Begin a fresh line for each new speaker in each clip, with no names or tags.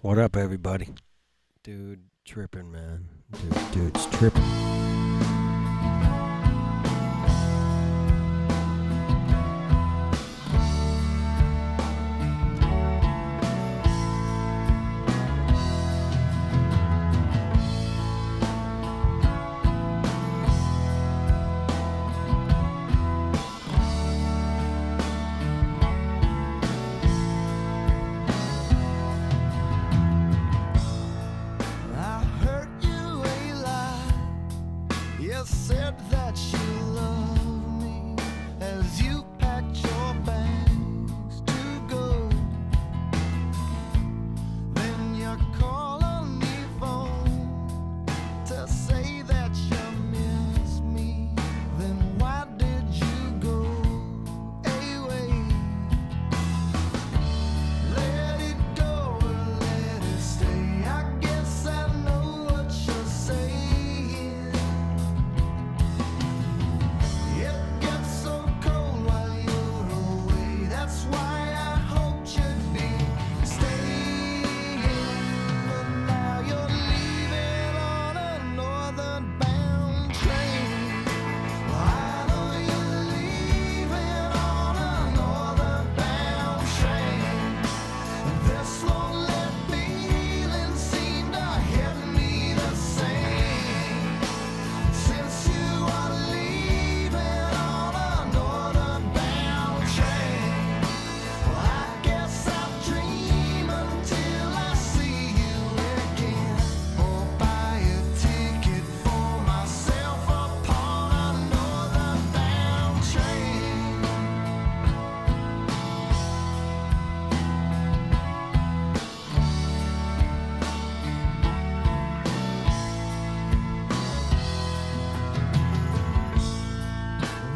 What up, everybody? Dude, tripping, man. Dude's tripping.
I heard you a lie. You said that you love me as you packed your bags to go. Then you call on me phone to say that you miss me. Then why did you go away? Let it go or let it stay. I guess I know what you're saying. It gets so cold while you're away. That's why I hoped you'd be staying. But now you're leaving on a northern bound train. I know you're leaving on a northern bound train. This lonely feeling seemed to hit me the same. Since you are leaving on a northern bound train, well, I guess I'll dream until I see you again, or buy a ticket for myself upon a northern bound train.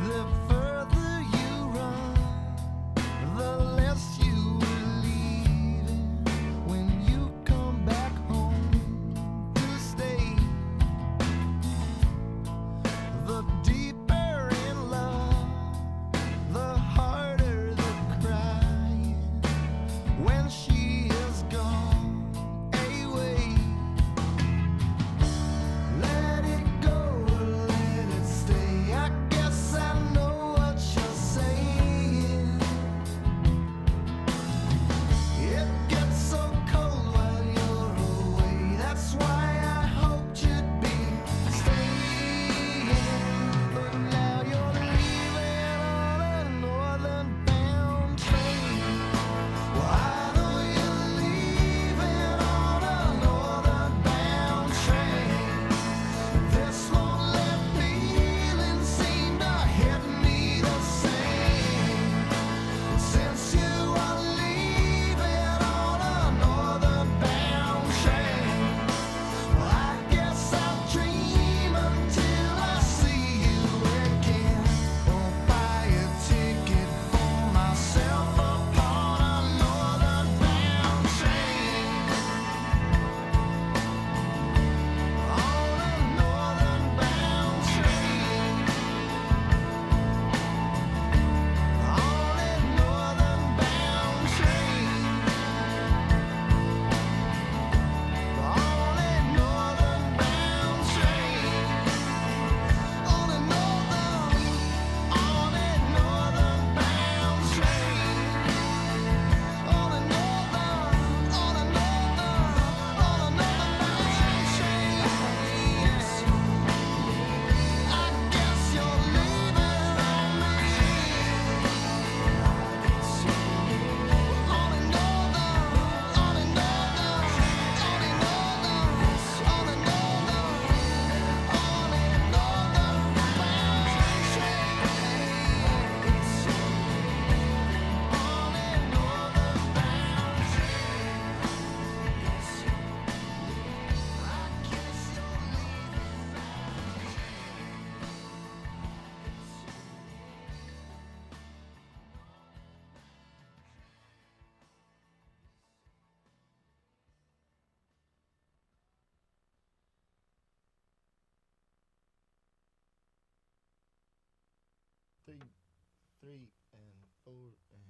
The further you run, the less you will leaving. When you come back home to stay, the deeper in love, the harder the crying. When she is gone away, let it go or let it stay. I guess I know what you're saying. It gets so cold while you're away. That's why I hoped you'd be staying. But now you're leaving on a northern bound train. Well, I know you're leaving on a northern bound train. This lonely feeling seemed to hit me the same. Since you are leaving on a northern bound train, well, I guess I'll dream until I see you again, or buy a ticket for myself upon a northern bound train. On a northern bound train. On a northern bound train. On a northern bound train. On a northern bound train. On a northern bound train. I guess you're leaving on me. On a northern three, and four, and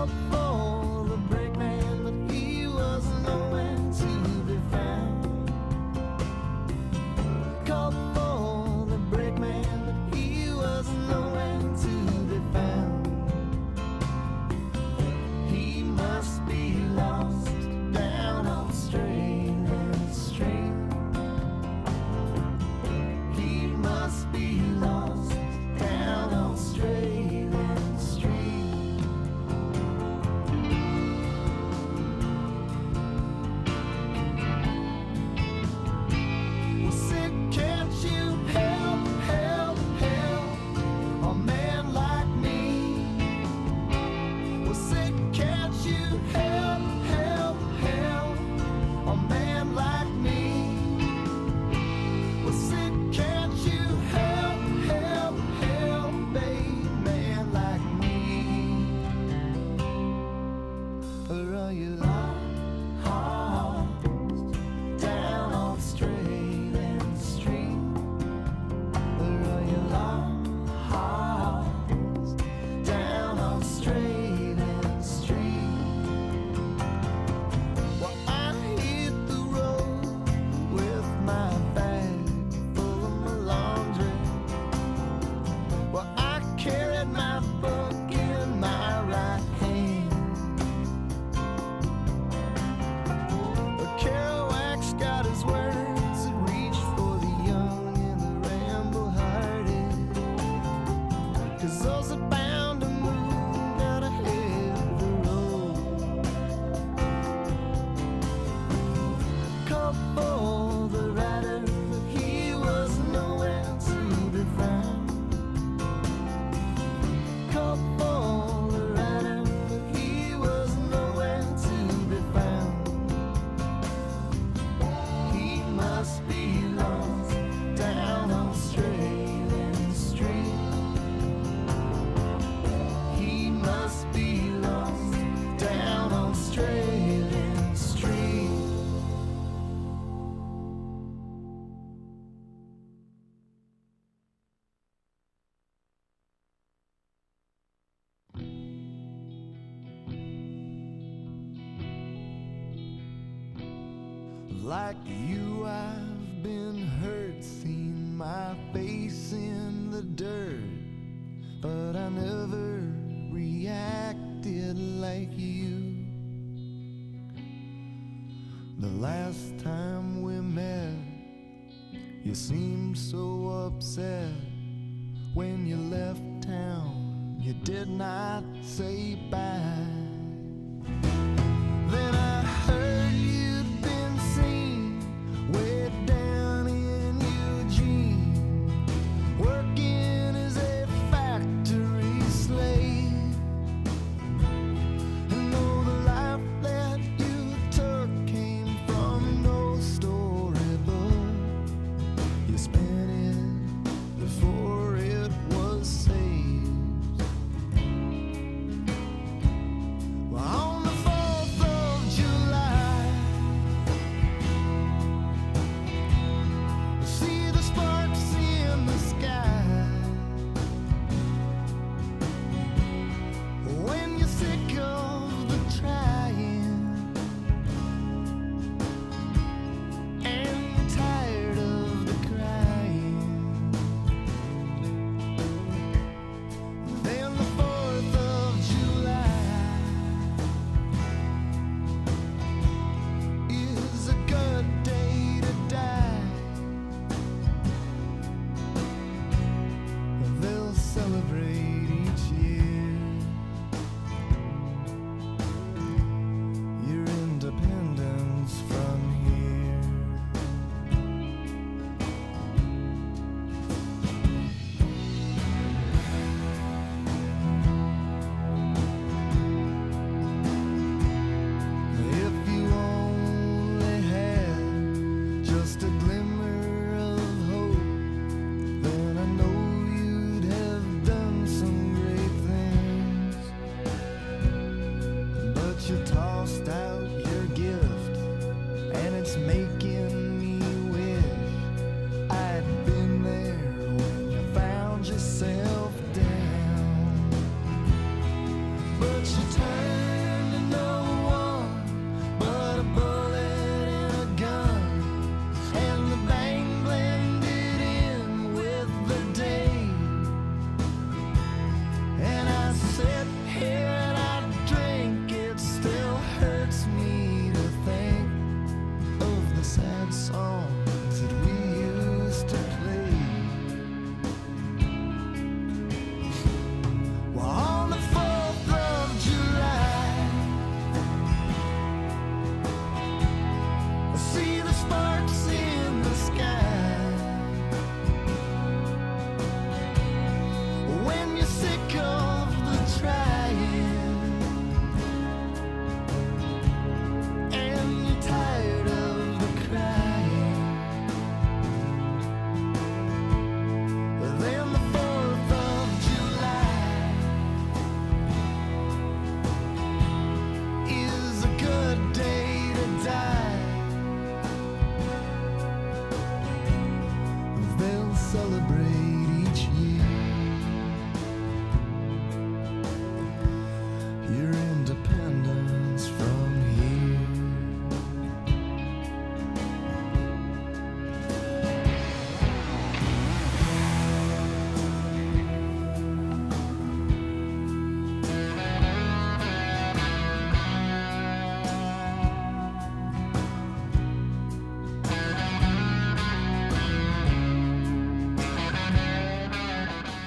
Called for the brakeman, but he was nowhere to be found. Called for the brakeman, but he was nowhere to be found. He must be lost down Australian Street. He must be lost down Australian Street. Well, said, can't you help, help, help a man like me? Well, said, can't you help, help, help a man like me? Well, said, can't you help, help, help a man like me? Or are you lost down Australian Street? Or are you lost down Australian Street? Well, I hit the road with my bag full of my laundry. Well, I carried my book in my right hand. But Kerouac's got his words that reach for the young and the ramble-hearted. 'Cause those are bound to move gotta hit the road. Called for the rider, but he was nowhere to be found. Called for the rider, but he was nowhere to be found. He must be lost down Australian Street. He must be lost down Australian Street. Like you, I've been hurt, seen my face in the dirt, but I never reacted like you. The last time we met, you seemed so upset. When you left town, you did not say bye. Then I heard you'd been seen way down in Eugene, working as a factory slave. And though the life that you took came from no storybook, you spent it before it was saved.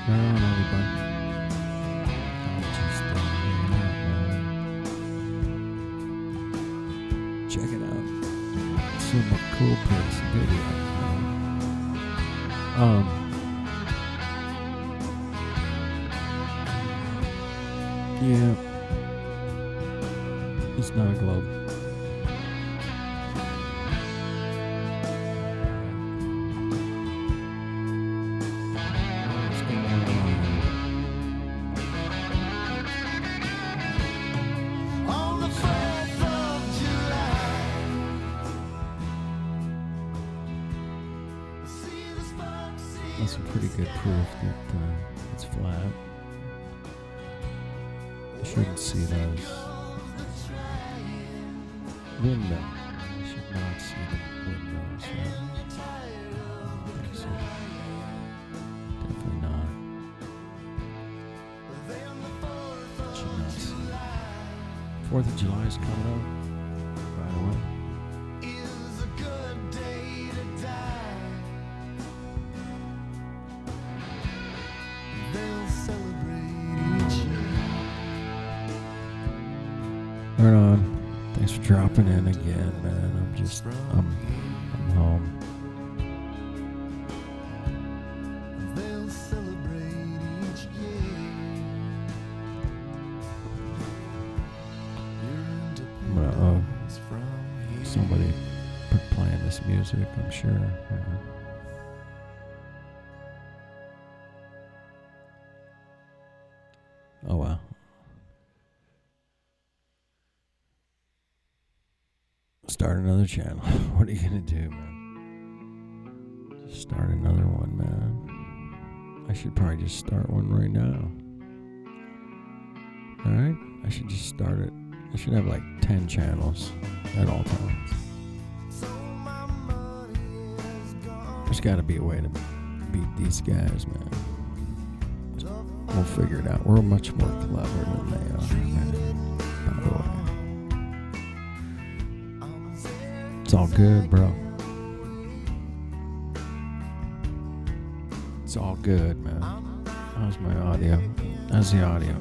Right on, everybody. I'm just hanging out, man. Check it out. Some cool pics and video. Yeah. It's not a globe. What's going on?
On the 4th of July, see the sparks, see
That's some pretty good proof that it's flat. You shouldn't see those windows. You should not see the windows. Right? I don't think so. Definitely not. Should not see. 4th of July is coming up right away.
is a good day to die. They'll celebrate each year.
Right on. Thanks for dropping in again, man. I'm home.
They'll celebrate each year. You're into
Uh-oh.
poems from here.
Somebody playing this music, I'm sure. Yeah. Oh, wow. Start another channel. What are you going to do, man? Just start another one, man. I should probably just start one right now. Alright? I should just start it. I should have like 10 channels at all times.
So my money is gone.
There's got to be a way to beat these guys, man. We'll figure it out. We're much more clever than they are, man. By the way. It's all good, bro. It's all good, man. How's my audio? How's the audio?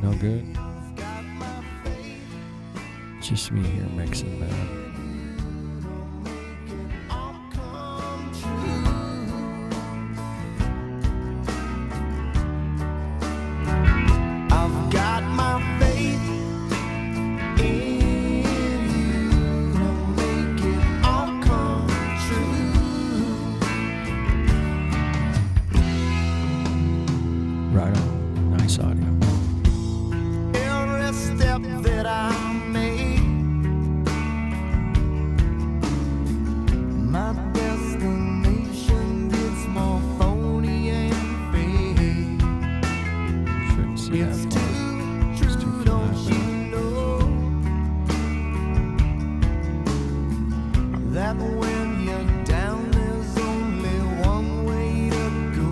No good? Just me here mixing, man.
I've got my faith in you to make it all come true.
Right on. Nice audio.
Every step that I make, my destination gets more phony and fake.
Shouldn't see that
It's
far.
too
It's too
true, don't
flat,
you know that when you're down, there's only one way to go.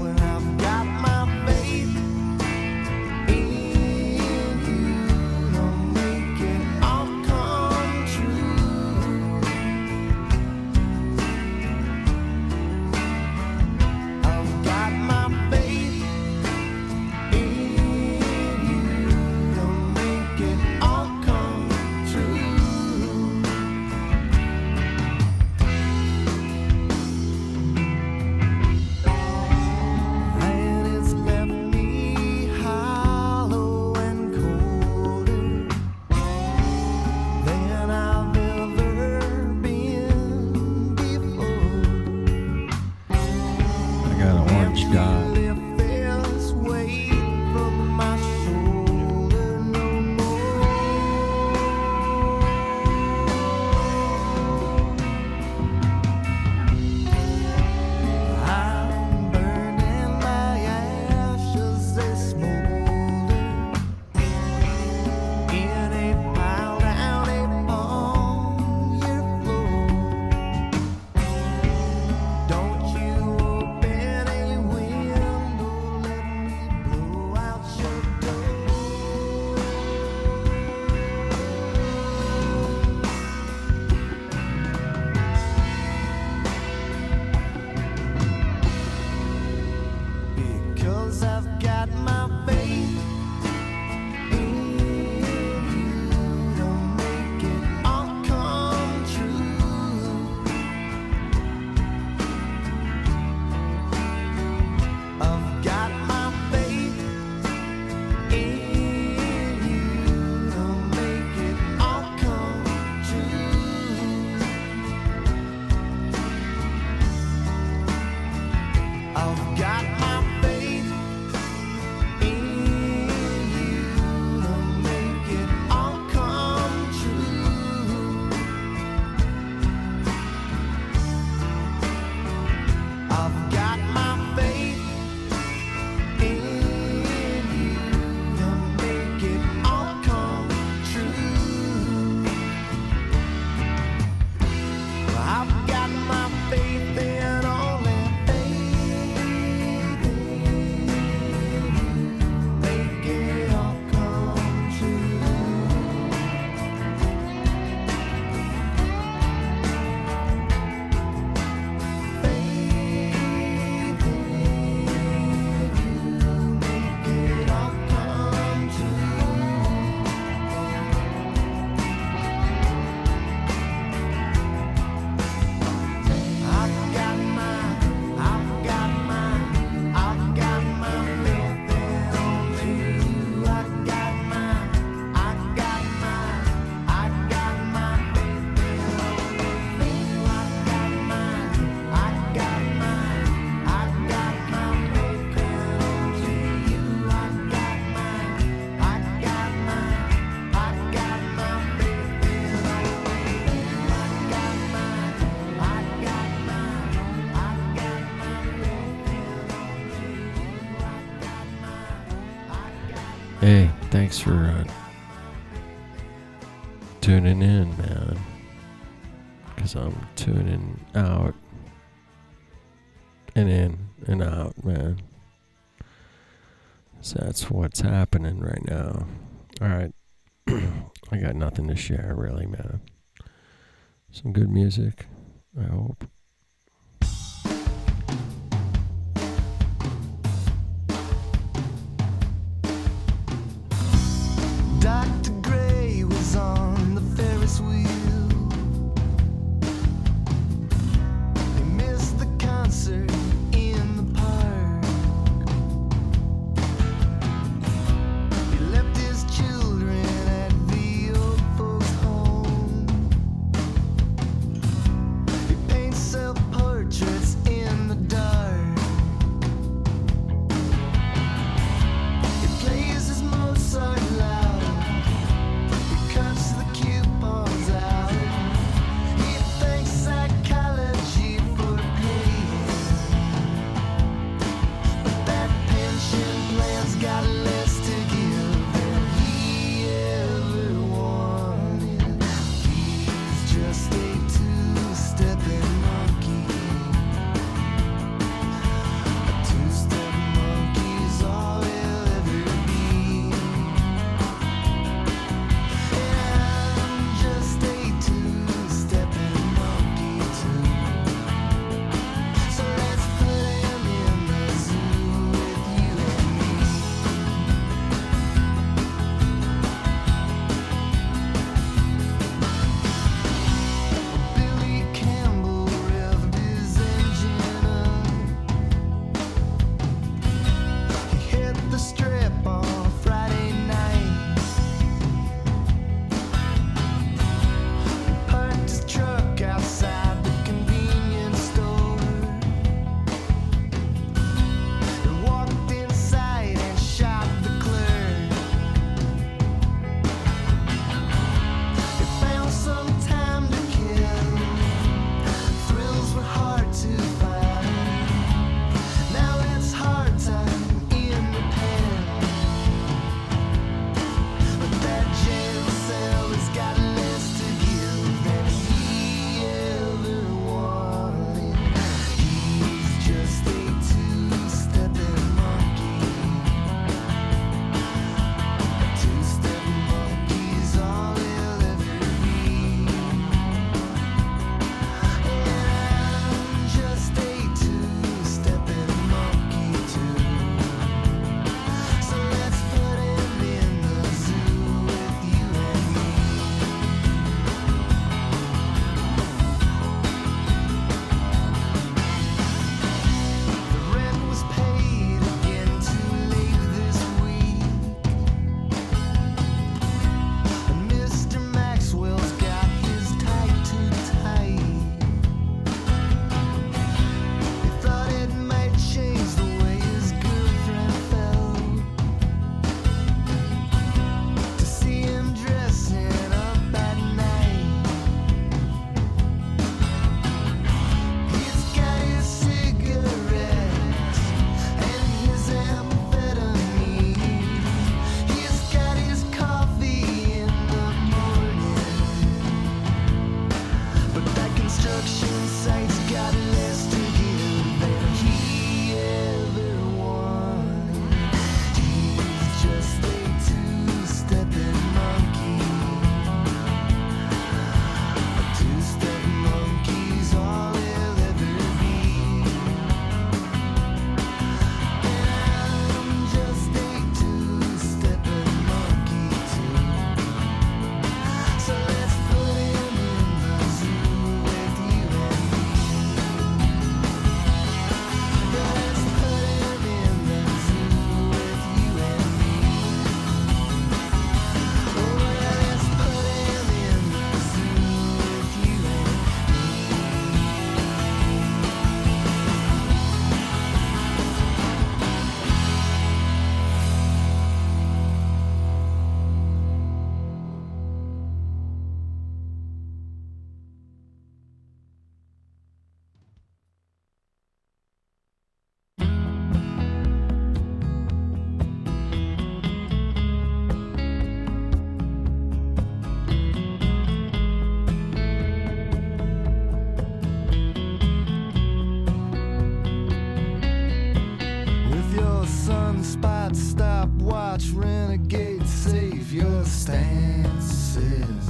And I've got my faith in you to make it all come true. I've got my faith in you to make it all come true. And it's left me hollow and colder than I've ever been before.
I got an orange dot.
Lift this weight from my shoulder no more. I'm burning my ashes, they smolder in a pile down upon your floor. Don't you open a window
Hey, thanks for tuning in, man. Because I'm tuning out and in and out, man. So that's what's happening right now. All right. I got nothing to share, really, man. Some good music, I hope.
Dr. Gray was on the Ferris wheel. He missed the concert in the park. He left his children at the old folks' home. He paints watch renegades save your stances.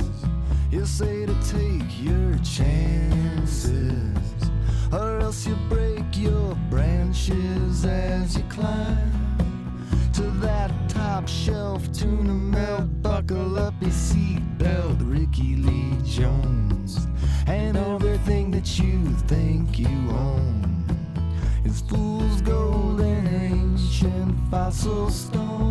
You say to take your chances, or else you break your branches as you climb to that top shelf tuna melt. Buckle up your seatbelt, Ricky Lee Jones, and everything that you think you own is fool's gold and ancient fossil stones.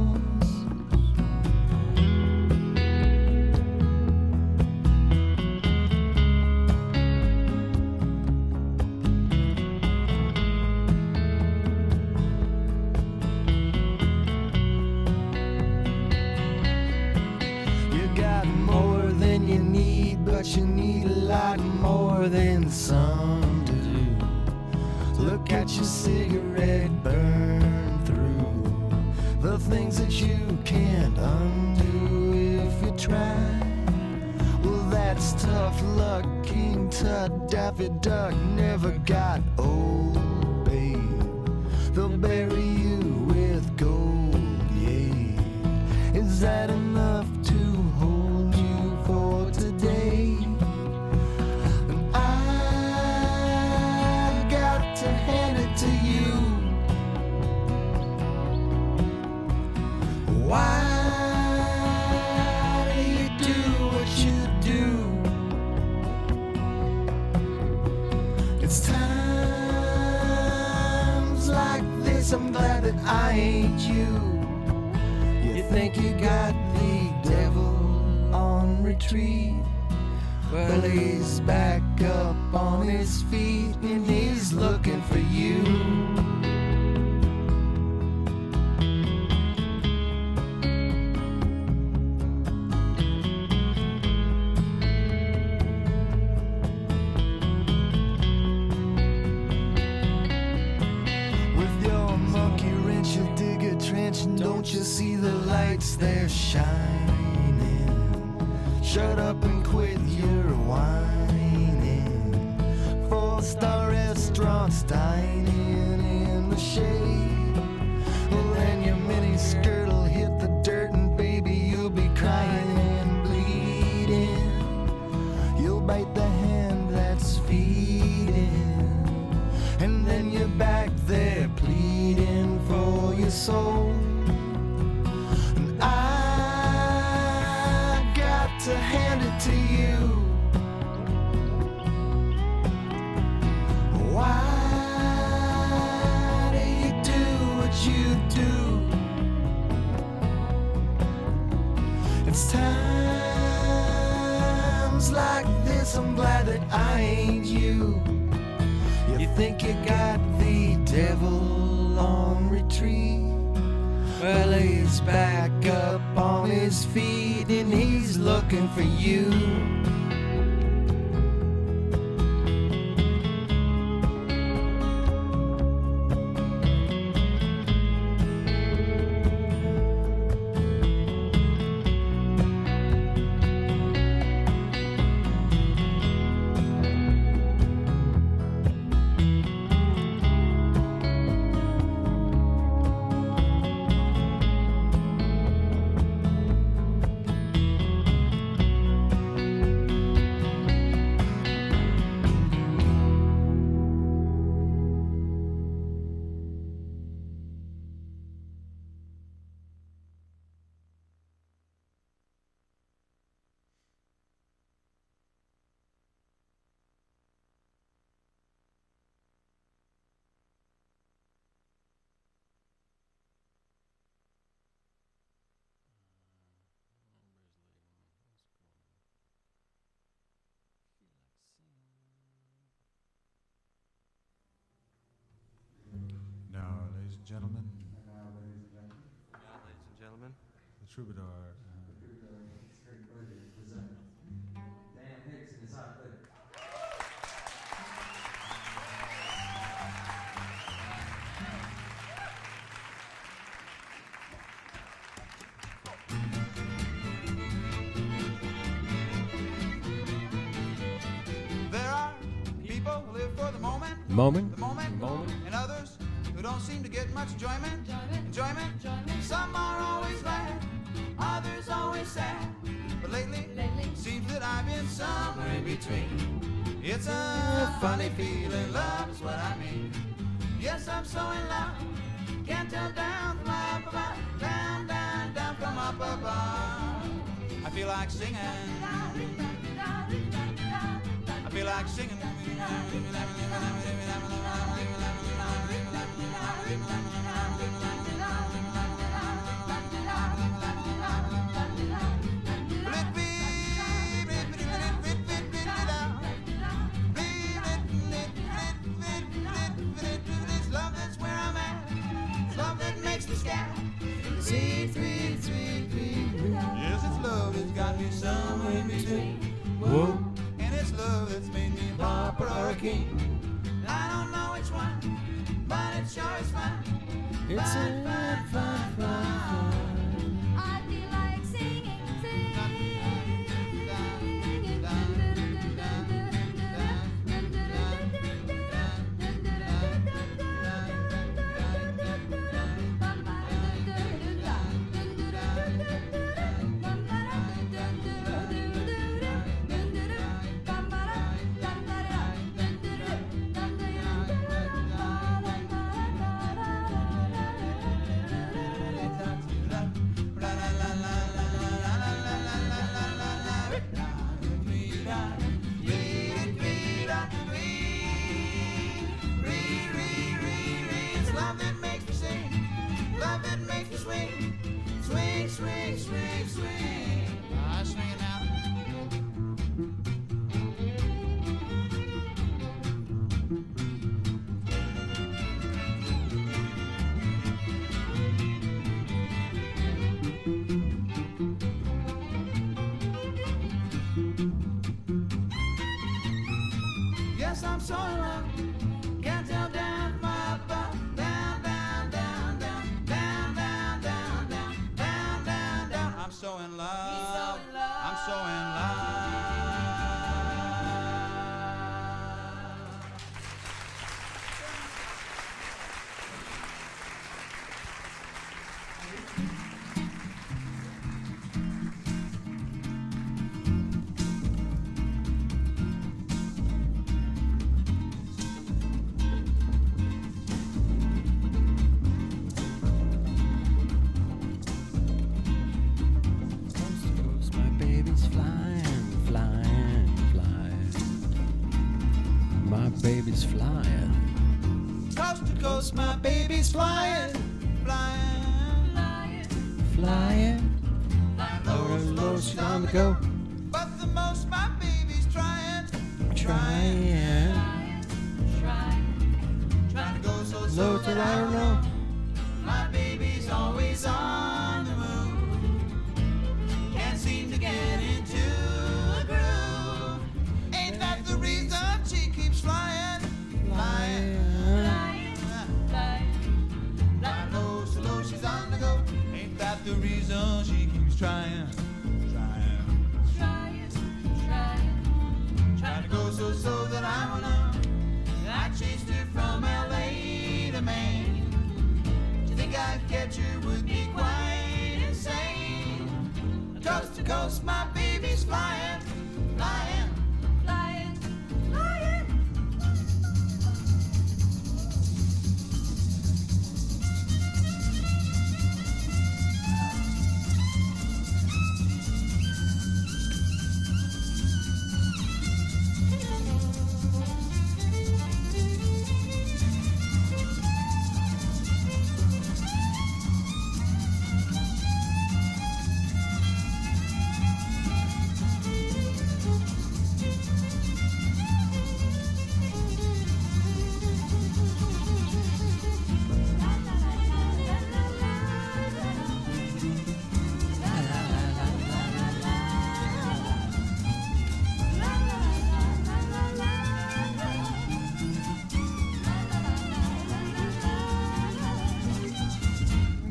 But you need a lot more than some do. Look at your cigarette burn through the things that you can't undo if you try. Well, that's tough luck. King Tut, Daffy Duck never got old, babe. They'll bury you with gold, yeah. Is that enough to hold you for today? To hand it to you. Why do you do what you do? It's times like this I'm glad that I ain't you. You think you got the devil on retreat? Well, he's back up on his feet and he's looking for you. With your monkey wrench you dig a trench, and don't you see the lights they're shining? Shut up and quit your whining. 4-star restaurants dining in the shade. Well, then your mini skirt'll hit the dirt and baby you'll be crying and bleeding. You'll bite the hand that's feeding, and then you're back there pleading for your soul. And to hand it to you. Why do you do what you do? It's times like this I'm glad that I ain't you. You think you got the devil on retreat? Well, he's back up on his feet and he's looking for you.
Ladies and gentlemen, the troubadour.
There are people who live for the moment,
Moment.
and others who don't seem to get much enjoyment. Some are always like sad. But lately, seems that I've been somewhere in between. It's a funny feeling, love is what I mean. Yes, I'm so in love. Can't tell down from up above, down, down, down from up above. I feel like singing. I feel like singing. Sweet, sweet, sweet, sweet. Yes, it's love that's got me somewhere in between. Whoa. And it's love that's made me a pauper or a king. I don't know which one, but it sure is fun.
It's
fun, fun, fun, fun.
I feel like singing,
It's love that makes me sing, love that makes me swing, swing, swing, swing, swing. Swing it now. Yes, I'm so in love. Can't tell down from up, up, down, down, down, down, down, down, down, down, down, down, down. I'm so in love. I'm so in love.
My baby's flying, flying, flying. My baby's flying.
Coast to coast, my baby's flying, flying,
Flying.
low,
Low, she's on the go.
But the most my baby's trying,
Trying.
trying to go so
Low
slow
till
that
I don't know.
My baby's always on the move. Can't seem to get into a groove. Ain't that the reason she keeps flying, flying, flying low, so low she's on the go. Ain't that the reason she keeps trying, trying, trying to go so slow that I don't know. I chased her from LA to Maine. Do you think I'd catch her would be quite insane? Coast to coast, my baby's flying, flying, flying, flying.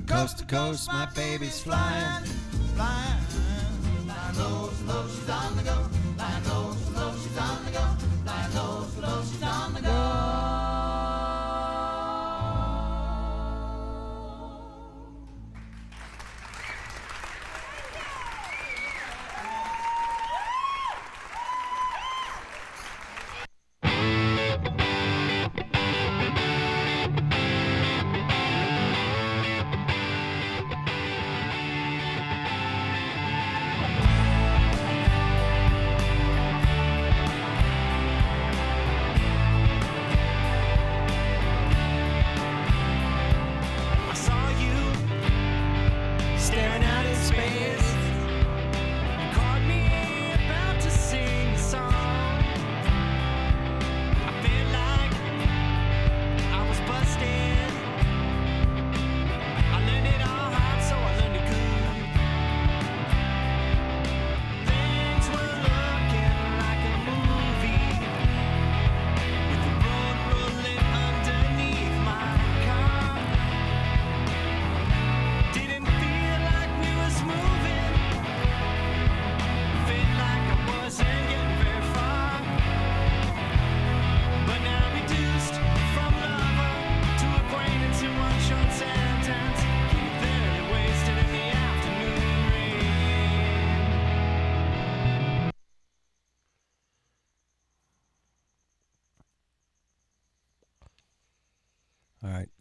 Coast to coast, my baby's flying, flying. Flying low, so low, she's on the go. Flying low, so low, she's on the go. Flying low, so low, she's on the go.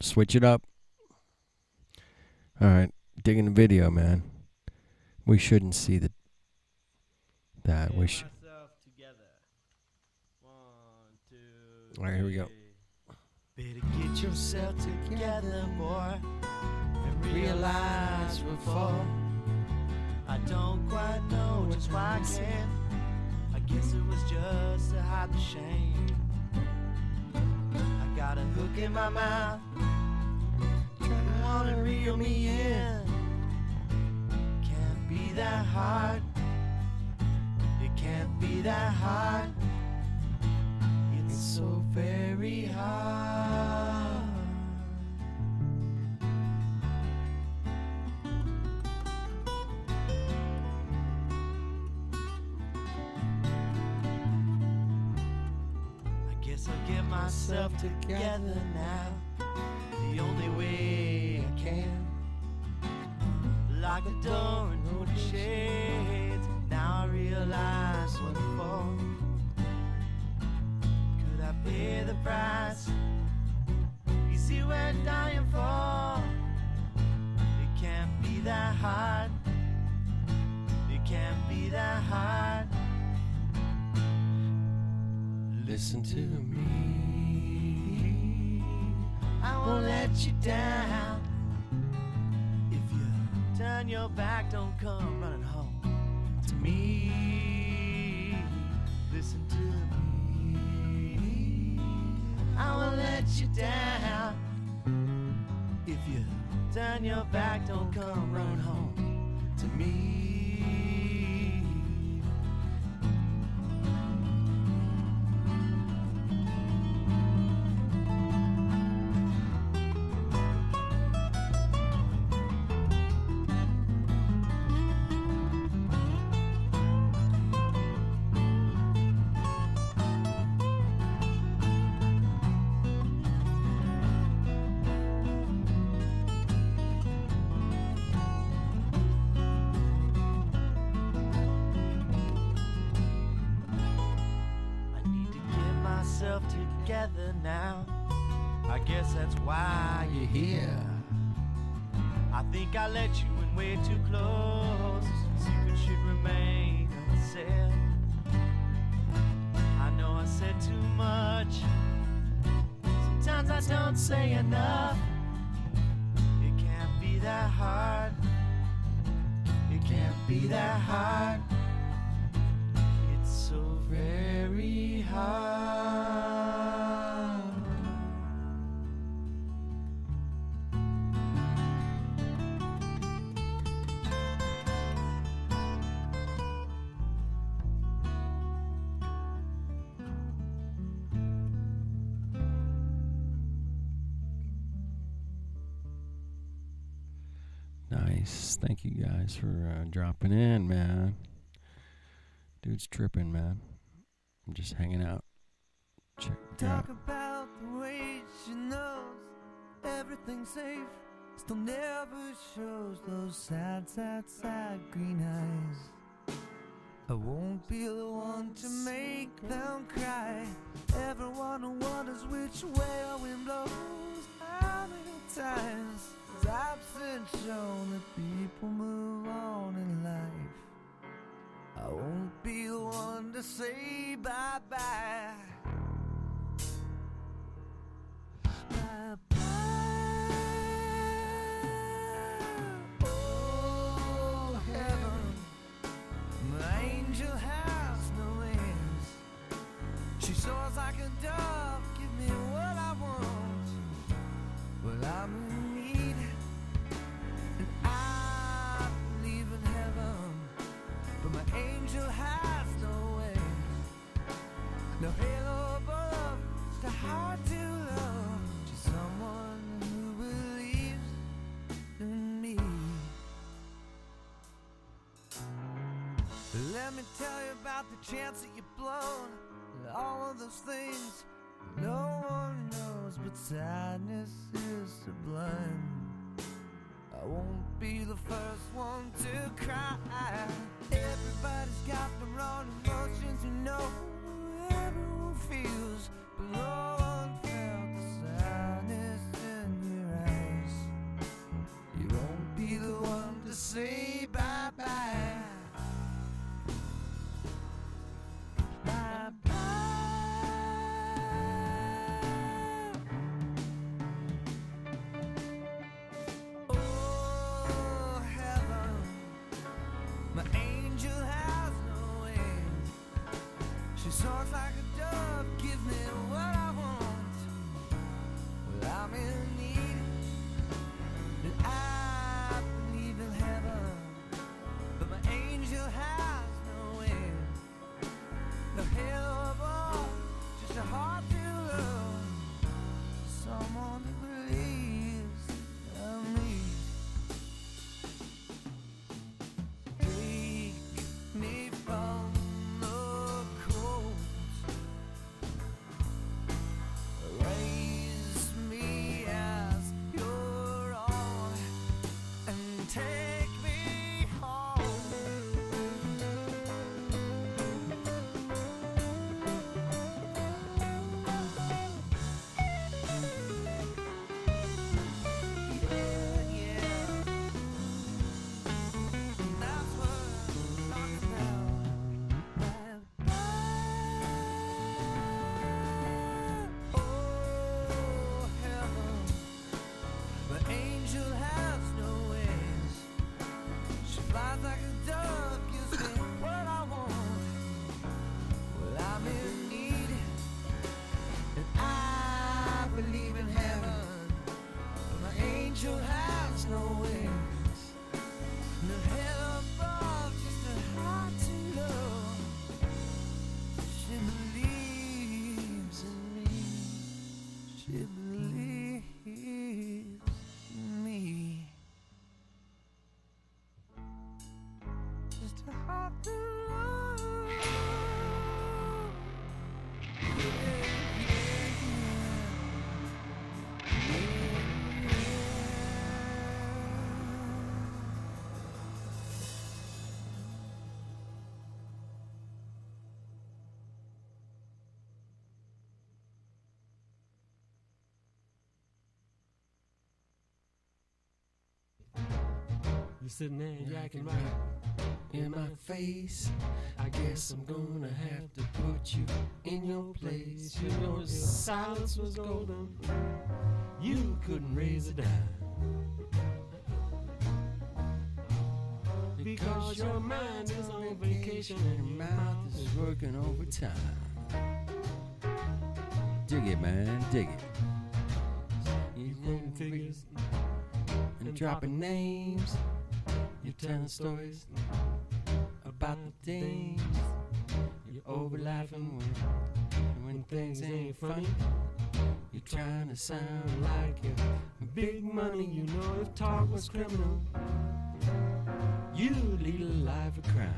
Switch it up. All right, digging the video, man. We shouldn't see that. We should. All right, here we go.
Better get yourself together, boy, and realize we're for. I don't quite know just why I can't. I guess it was just to hide the shame. I got a hook in my mouth, trying to wanna reel me in. Can't be that hard. It can't be that hard. It's so very hard. I guess I'll get myself together now, the only way I can. Lock the door and roll the shades. Now I realize what for. Could I pay the price? You see we're dying for. It can't be that hard. It can't be that hard. Listen to me. I won't let you down. If you turn your back, don't come running home to me. Listen to me. I won't let you down. If you turn your back, don't come running home to me. Together now, I guess that's why you're here. I think I let you in way too close. Secret should remain unsaid. I know I said too much. Sometimes I don't say enough. It can't be that hard. It can't be that hard. It's so very hard.
Nice. Thank you guys for dropping in, man. Dude's tripping, man. I'm just hanging out. Check it out.
Talk about the way she knows everything's safe. Still never shows those sad, sad, sad green eyes. I won't be the one to make them cry. Everyone wonders which way the wind blows. How many times has absence shown that people move on in life? I won't be the one to say bye-bye. Bye-bye. Oh, heaven, my angel has no wings. She soars like a dove, give me what I want. Well, I'm in need, and I believe in heaven, but my angel has no wings. No halo above, just a heart to love. Just someone who believes in me. Let me tell you about the chance that you've blown. All of those things no one knows, but sadness is sublime. I won't be the first one to cry. Everybody's got their own emotions, you know. Everyone feels, but no one felt the sadness in
You're sitting there yakking right
in my face. I guess I'm gonna have to put you in your place. You know your silence was golden. You couldn't raise a dime. Because your mind is on vacation and your mouth is working overtime. Dig it, man, dig it. You're quoting figures and dropping names. You're telling stories about the things. You're over laughing when things ain't funny. You're trying to sound like you're big money. You know if talk was criminal, you lead a life of crime.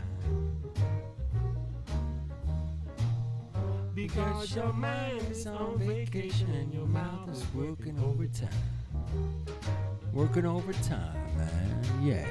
Because your mind is on vacation and your mouth is working overtime. Working overtime, man, yeah.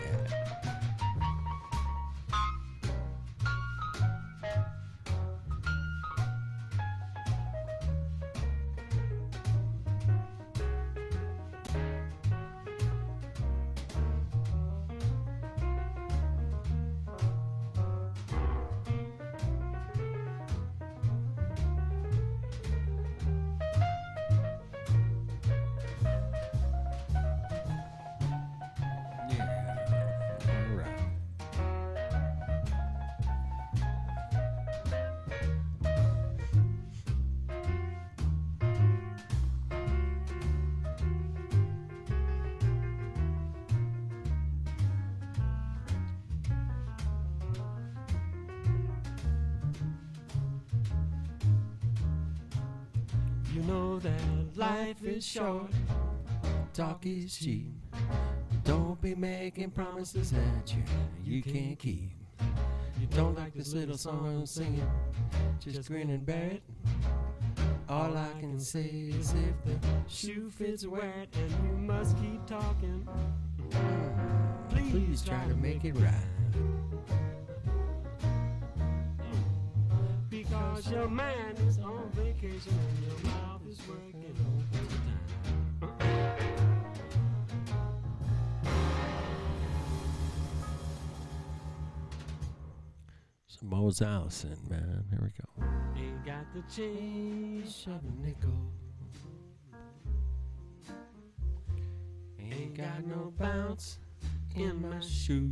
You know that life is short, talk is cheap. Don't be making promises that you can't keep. You don't like this little song I'm singing, just grin and bear it. All I can say is if the shoe fits wet and you must keep talking, please try to make it right. Because your mind is on vacation and your mouth is working overtime. Some Mose Allison, man. Here we go. Ain't got the change of a nickel. Ain't got no bounce in my shoes.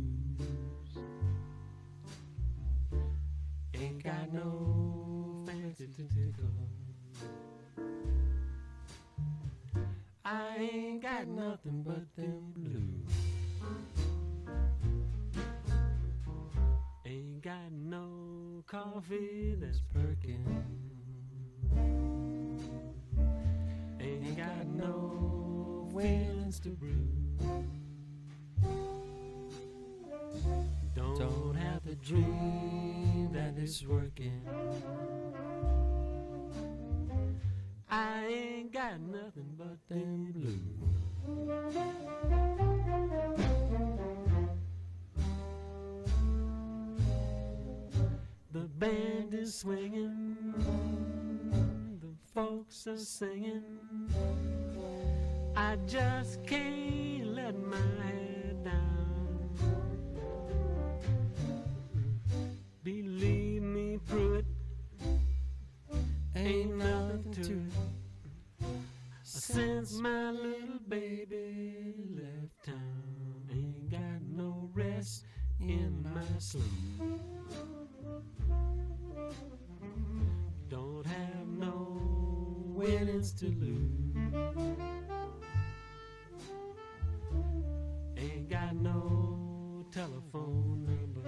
Ain't got no fancy to tickle. I ain't got nothing but them blues. Ain't got no coffee that's perking. Ain't got no feelings to brew. Don't have the dream that is working. I ain't got nothing but them blues. The band is swinging, the folks are singing. I just can't let my head down. Believe me, Pruitt, ain't nothing to it. Since my little baby left town, ain't got no rest in my sleep. Don't have no winnings to lose. Ain't got no telephone number.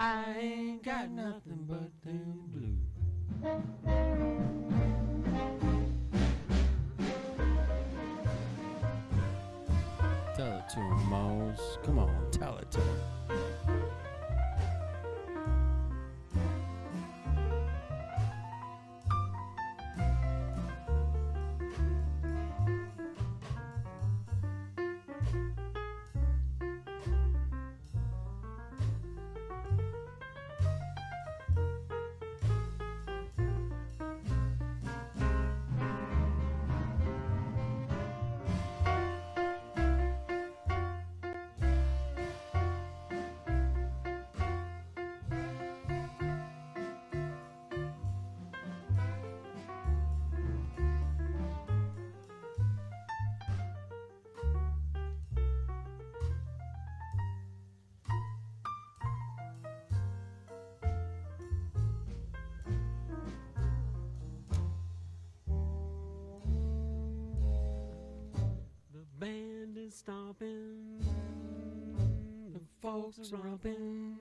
I ain't got nothing but them blues. Tell it to him, Mose. Come on, tell it to him.
is stomping, the folks are romping.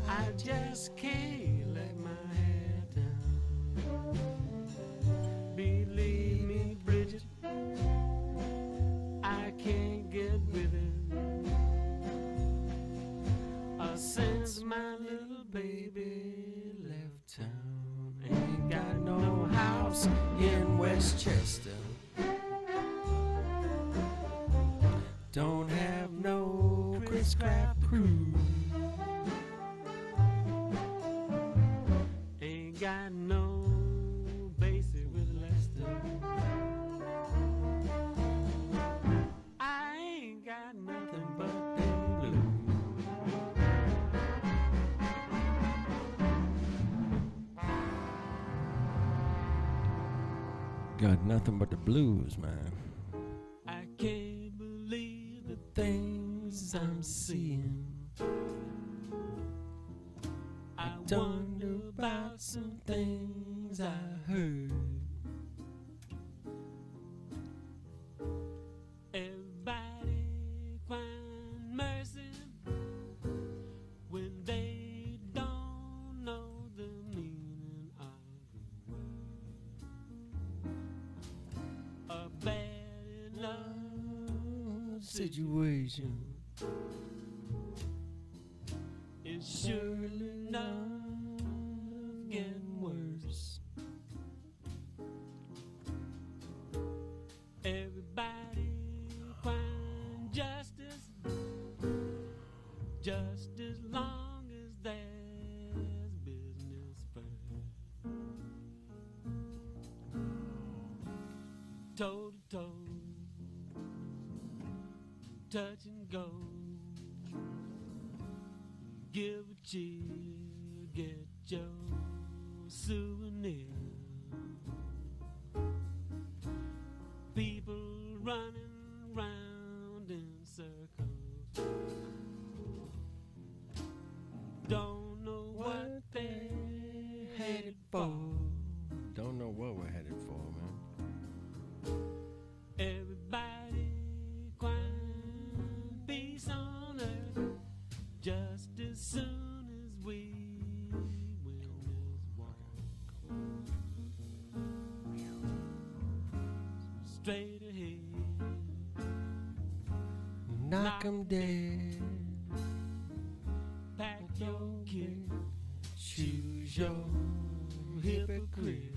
I just can't let my head down. Believe me, Bridget, I can't get with it. Since my little baby left town, ain't got no house in Westchester. Don't have no Chris Craft crew. Ain't got no basic with Lester. I ain't got nothing but them blues.
Got nothing but the blues, man.
I can't believe the things I'm seeing. I wonder about some things I heard. Everybody find mercy when they don't know the meaning of the word. A bad enough situation is surely enough getting worse. Everybody find justice just as long as there's business first. Toe to toe, touch and go. Give a cheer, get your souvenir. People running round in circles, don't know what they're headed for.
Don't know what we're headed for, man.
Everybody crying peace on earth just as soon as we win this war. Straight ahead,
Knock 'em dead.
pack your kit, choose your hypocrite.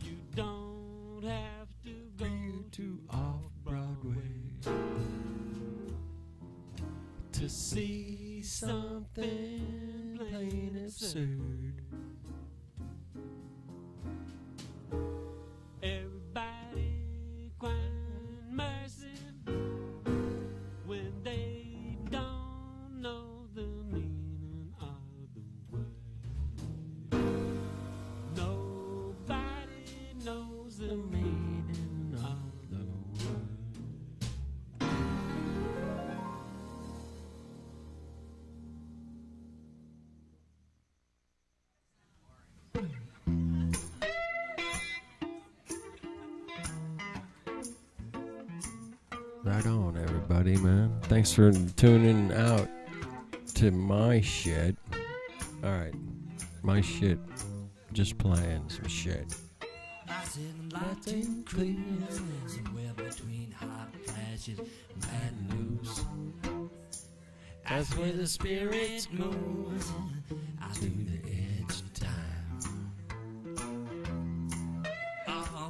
You don't have to go to Off-Broadway to see something plain absurd. Everybody crying mercy when they don't know the meaning of the word. Nobody knows the meaning of the word.
Right on, everybody, man. Thanks for tuning out to my shit. Alright, my shit. Just playing some shit.
I sit and light and clear somewhere between hot flashes and bad news.
That's where the spirits go.
Out to the edge of time.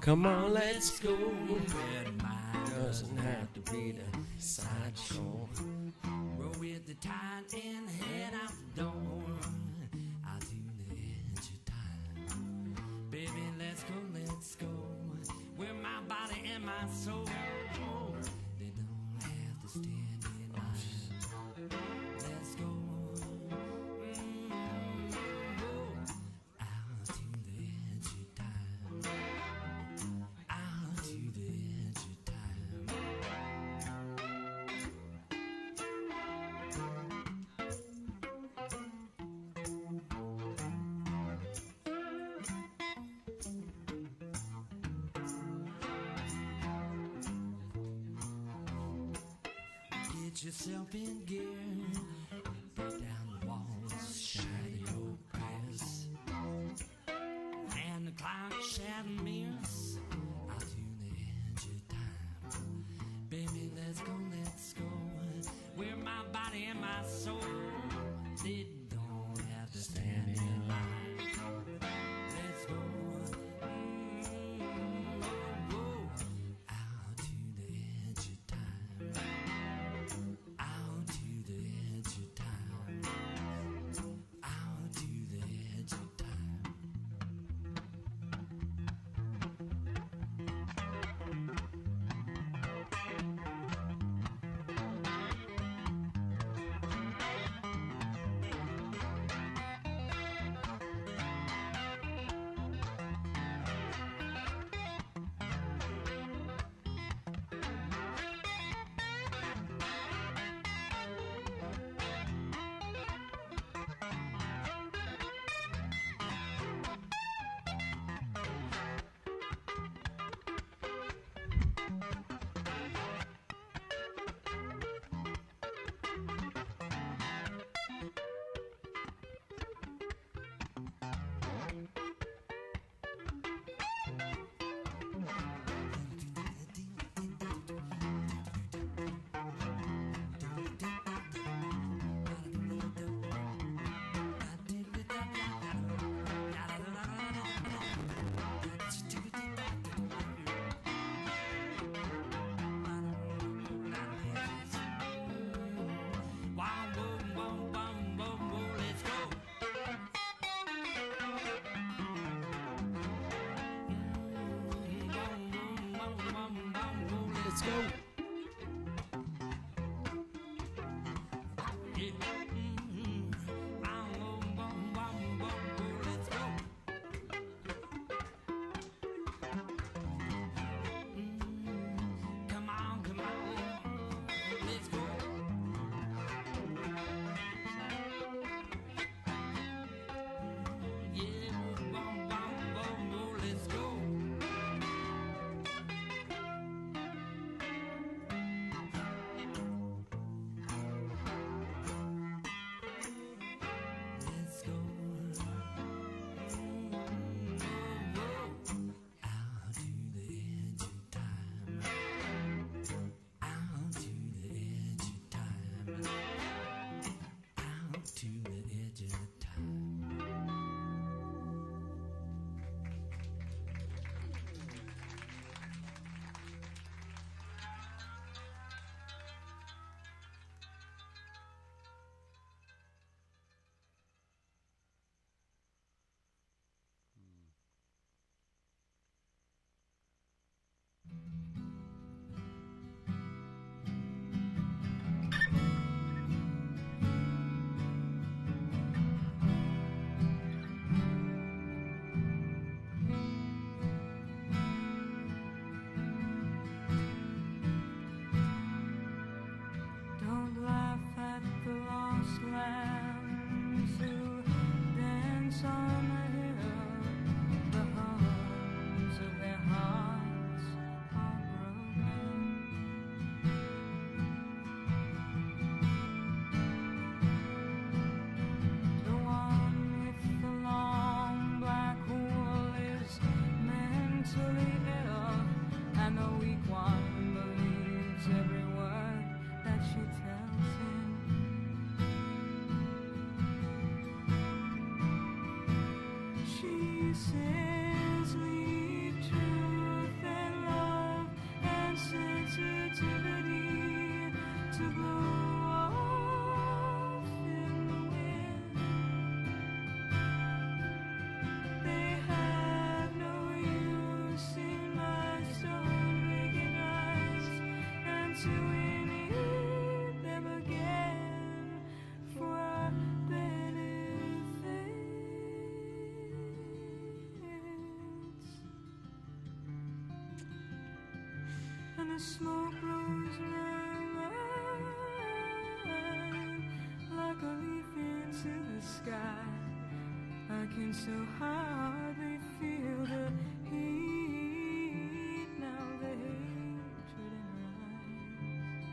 Come on, let's go.
Where the mind
Doesn't have to be the sideshow.
roll with the tide and head out the door. Out to the edge of time. Baby, let's go, let's go. Where my body and my soul, they don't have to stand in line. Let's go. Out to the edge of time. Out to the edge of time.
Get yourself in gear. Break down the walls, shatter your prayers. And the clock shadow mirrors out to the edge of time. Baby, let's go, let's go. Where my body and my soul, they don't have to stand in line. Let's go. Out to the edge of time. Out to the edge of time. Out to the edge of time. Let's go.
Don't laugh at the lost lambs who dance on the hill. The hums of their hearts are broken. The one with the long black wool is mentally ill, and the weak one believes every word that she tells him. She says leave truth and love and sensitivity to blow off in the wind. They have no use in my stone recognized until we need them again for our benefits. And the smoke rose round like a leaf into the sky. I can so hardly feel the heat now, the hatred in her eyes.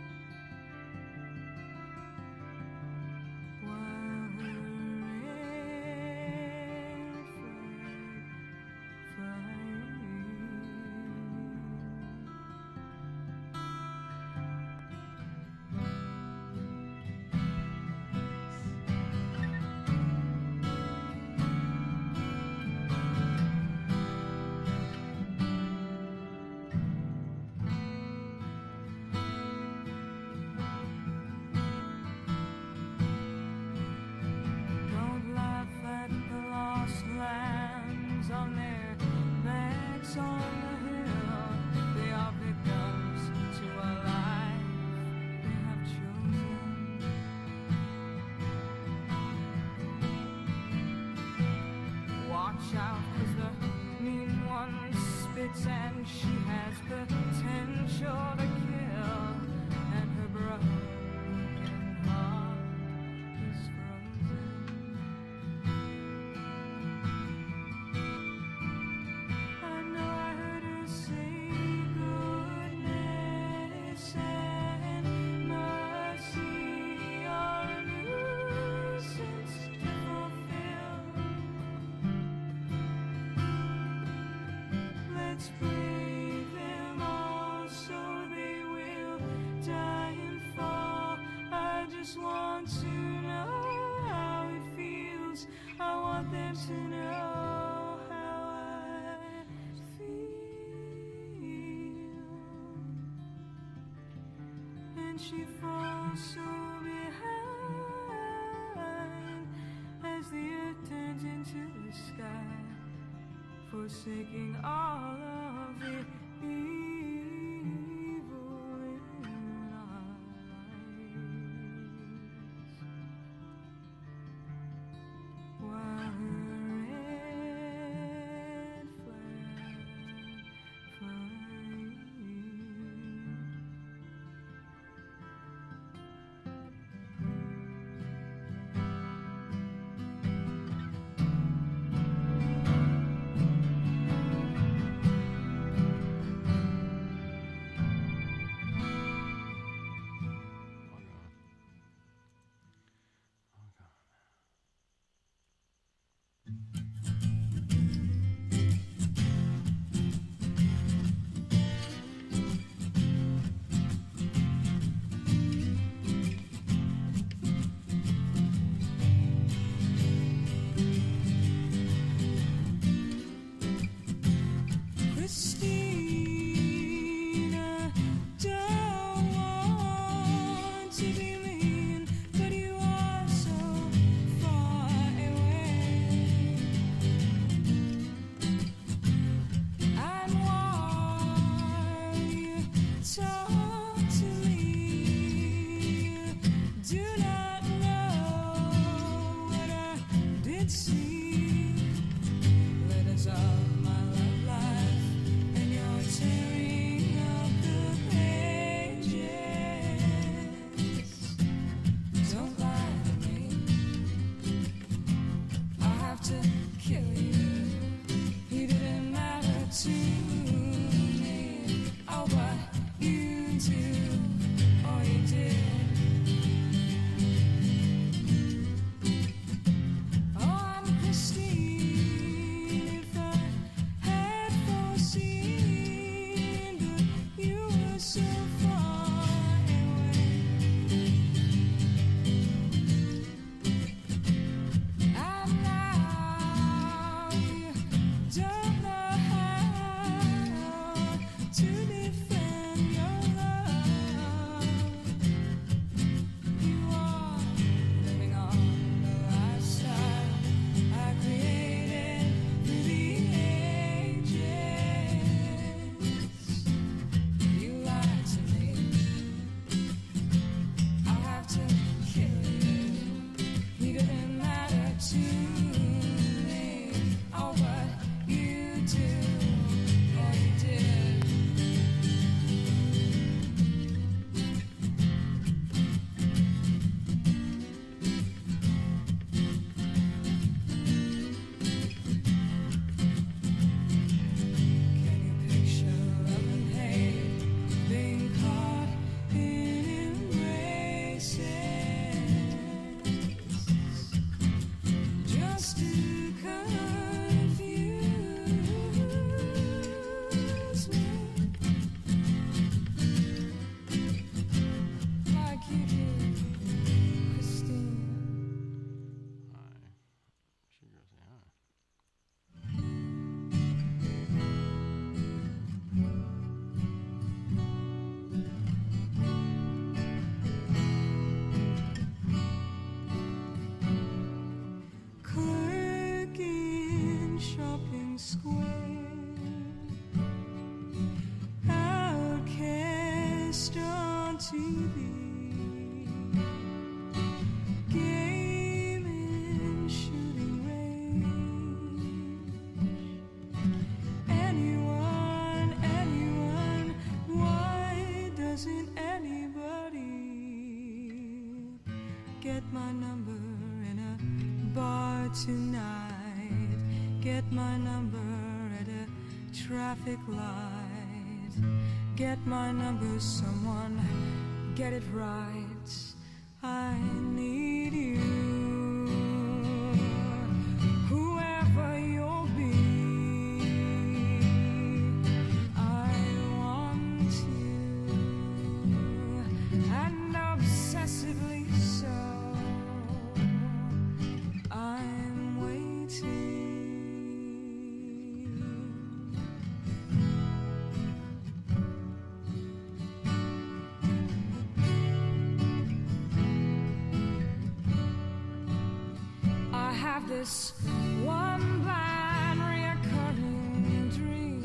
bullets and she has potential to kill, and her broken heart is frozen. I know I heard her say goodness and mercy are a nuisance to fulfill. Let's break them all so they will die and fall. I just want to know how it feels. I want them to know how I feel. And she falls so behind as the earth turns into the sky, forsaking all of the evil in our lives. While her red flag flies. Christina, don't want to be mean, but you are so far away. And while you talk to me, you do not know what I did see. Letters of my love life and your Get my number in a bar tonight. Get my number at a traffic light. Get my number, someone, get it right. I need you. Whoever you'll be, I want you. And obsessively so, I'm waiting. I have this one blind reoccurring dream.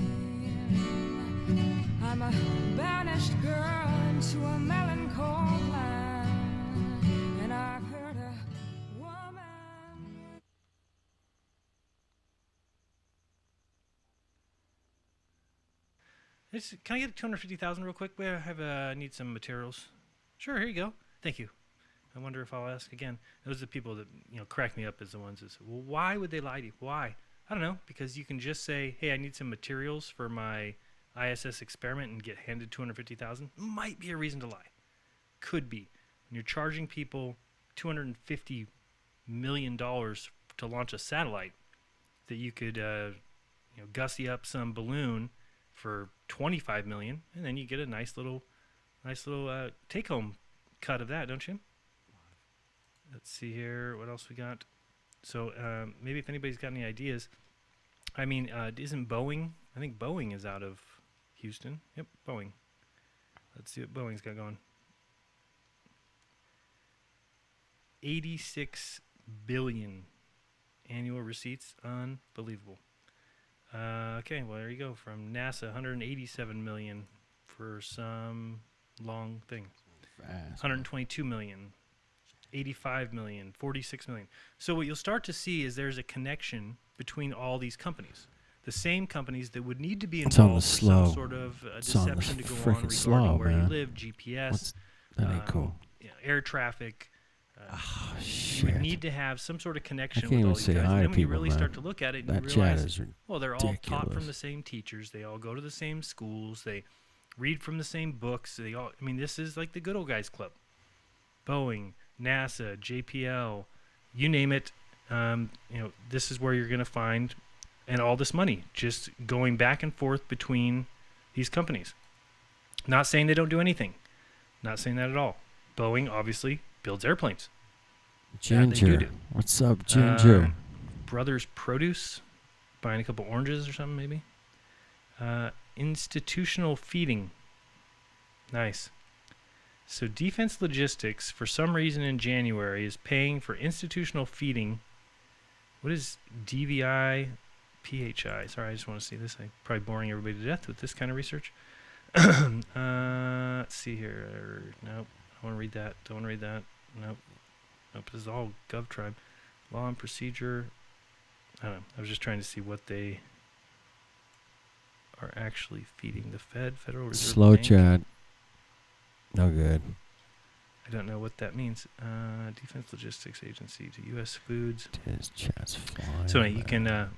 I'm a banished girl into a melancholy land, and I've heard a woman.
Can I get 250,000 real quick? I need some materials. Sure, here you go. Thank you. I wonder if I'll ask again. Those are the people that crack me up as the ones that say, well, why would they lie to you? Why? I don't know, because you can just say, hey, I need some materials for my ISS experiment and get handed 250,000. Might be a reason to lie. Could be. When you're charging people $250 million to launch a satellite, that you could gussy up some balloon for $25 million, and then you get a nice little take-home cut of that, don't you? Let's see here. What else we got? So maybe if anybody's got any ideas. I mean, isn't Boeing? I think Boeing is out of Houston. Yep, Boeing. Let's see what Boeing's got going. 86 billion annual receipts. Unbelievable. Okay, well, there you go. From NASA, 187 million for some long thing.
Fast.
122 million. 85 million, 46 million. So what you'll start to see is there's a connection between all these companies. The same companies that would need to be
It's on the
involved for
slow.
some sort of
It's on the
deception to go on
frickin'
regarding
slow,
where you
man.
live, GPS,
That ain't cool.
air traffic.
Oh,
You
shit.
would need to have some sort of connection
can't
with
even
all these
say
guys.
hi
And
to
then when you
people,
really
man.
start to look at it,
That
you
chat
realize,
is
well, they're all taught from
ridiculous.
the same teachers. They all go to the same schools. They read from the same books. This is like the good old guys club. Boeing, NASA, JPL, you name it. This is where you're going to find, and all this money just going back and forth between these companies. Not saying they don't do anything. Not saying that at all. Boeing obviously builds airplanes.
Ginger.
do.
What's up, Ginger?
Brothers Produce, buying a couple oranges or something maybe. Institutional feeding. Nice. So Defense Logistics, for some reason in January, is paying for institutional feeding. What is DVI PHI? Sorry, I just want to see this. I'm probably boring everybody to death with this kind of research. Let's see here. Nope. I want to read that. Don't want to read that. Nope. Nope. This is all GovTribe. Law and procedure. I don't know. I was just trying to see what they are actually feeding. The Federal Reserve
Slow
Bank.
chat. No good.
I don't know what that means. Defense Logistics Agency to U.S. Foods.
His chat's flying.
So anyway, you can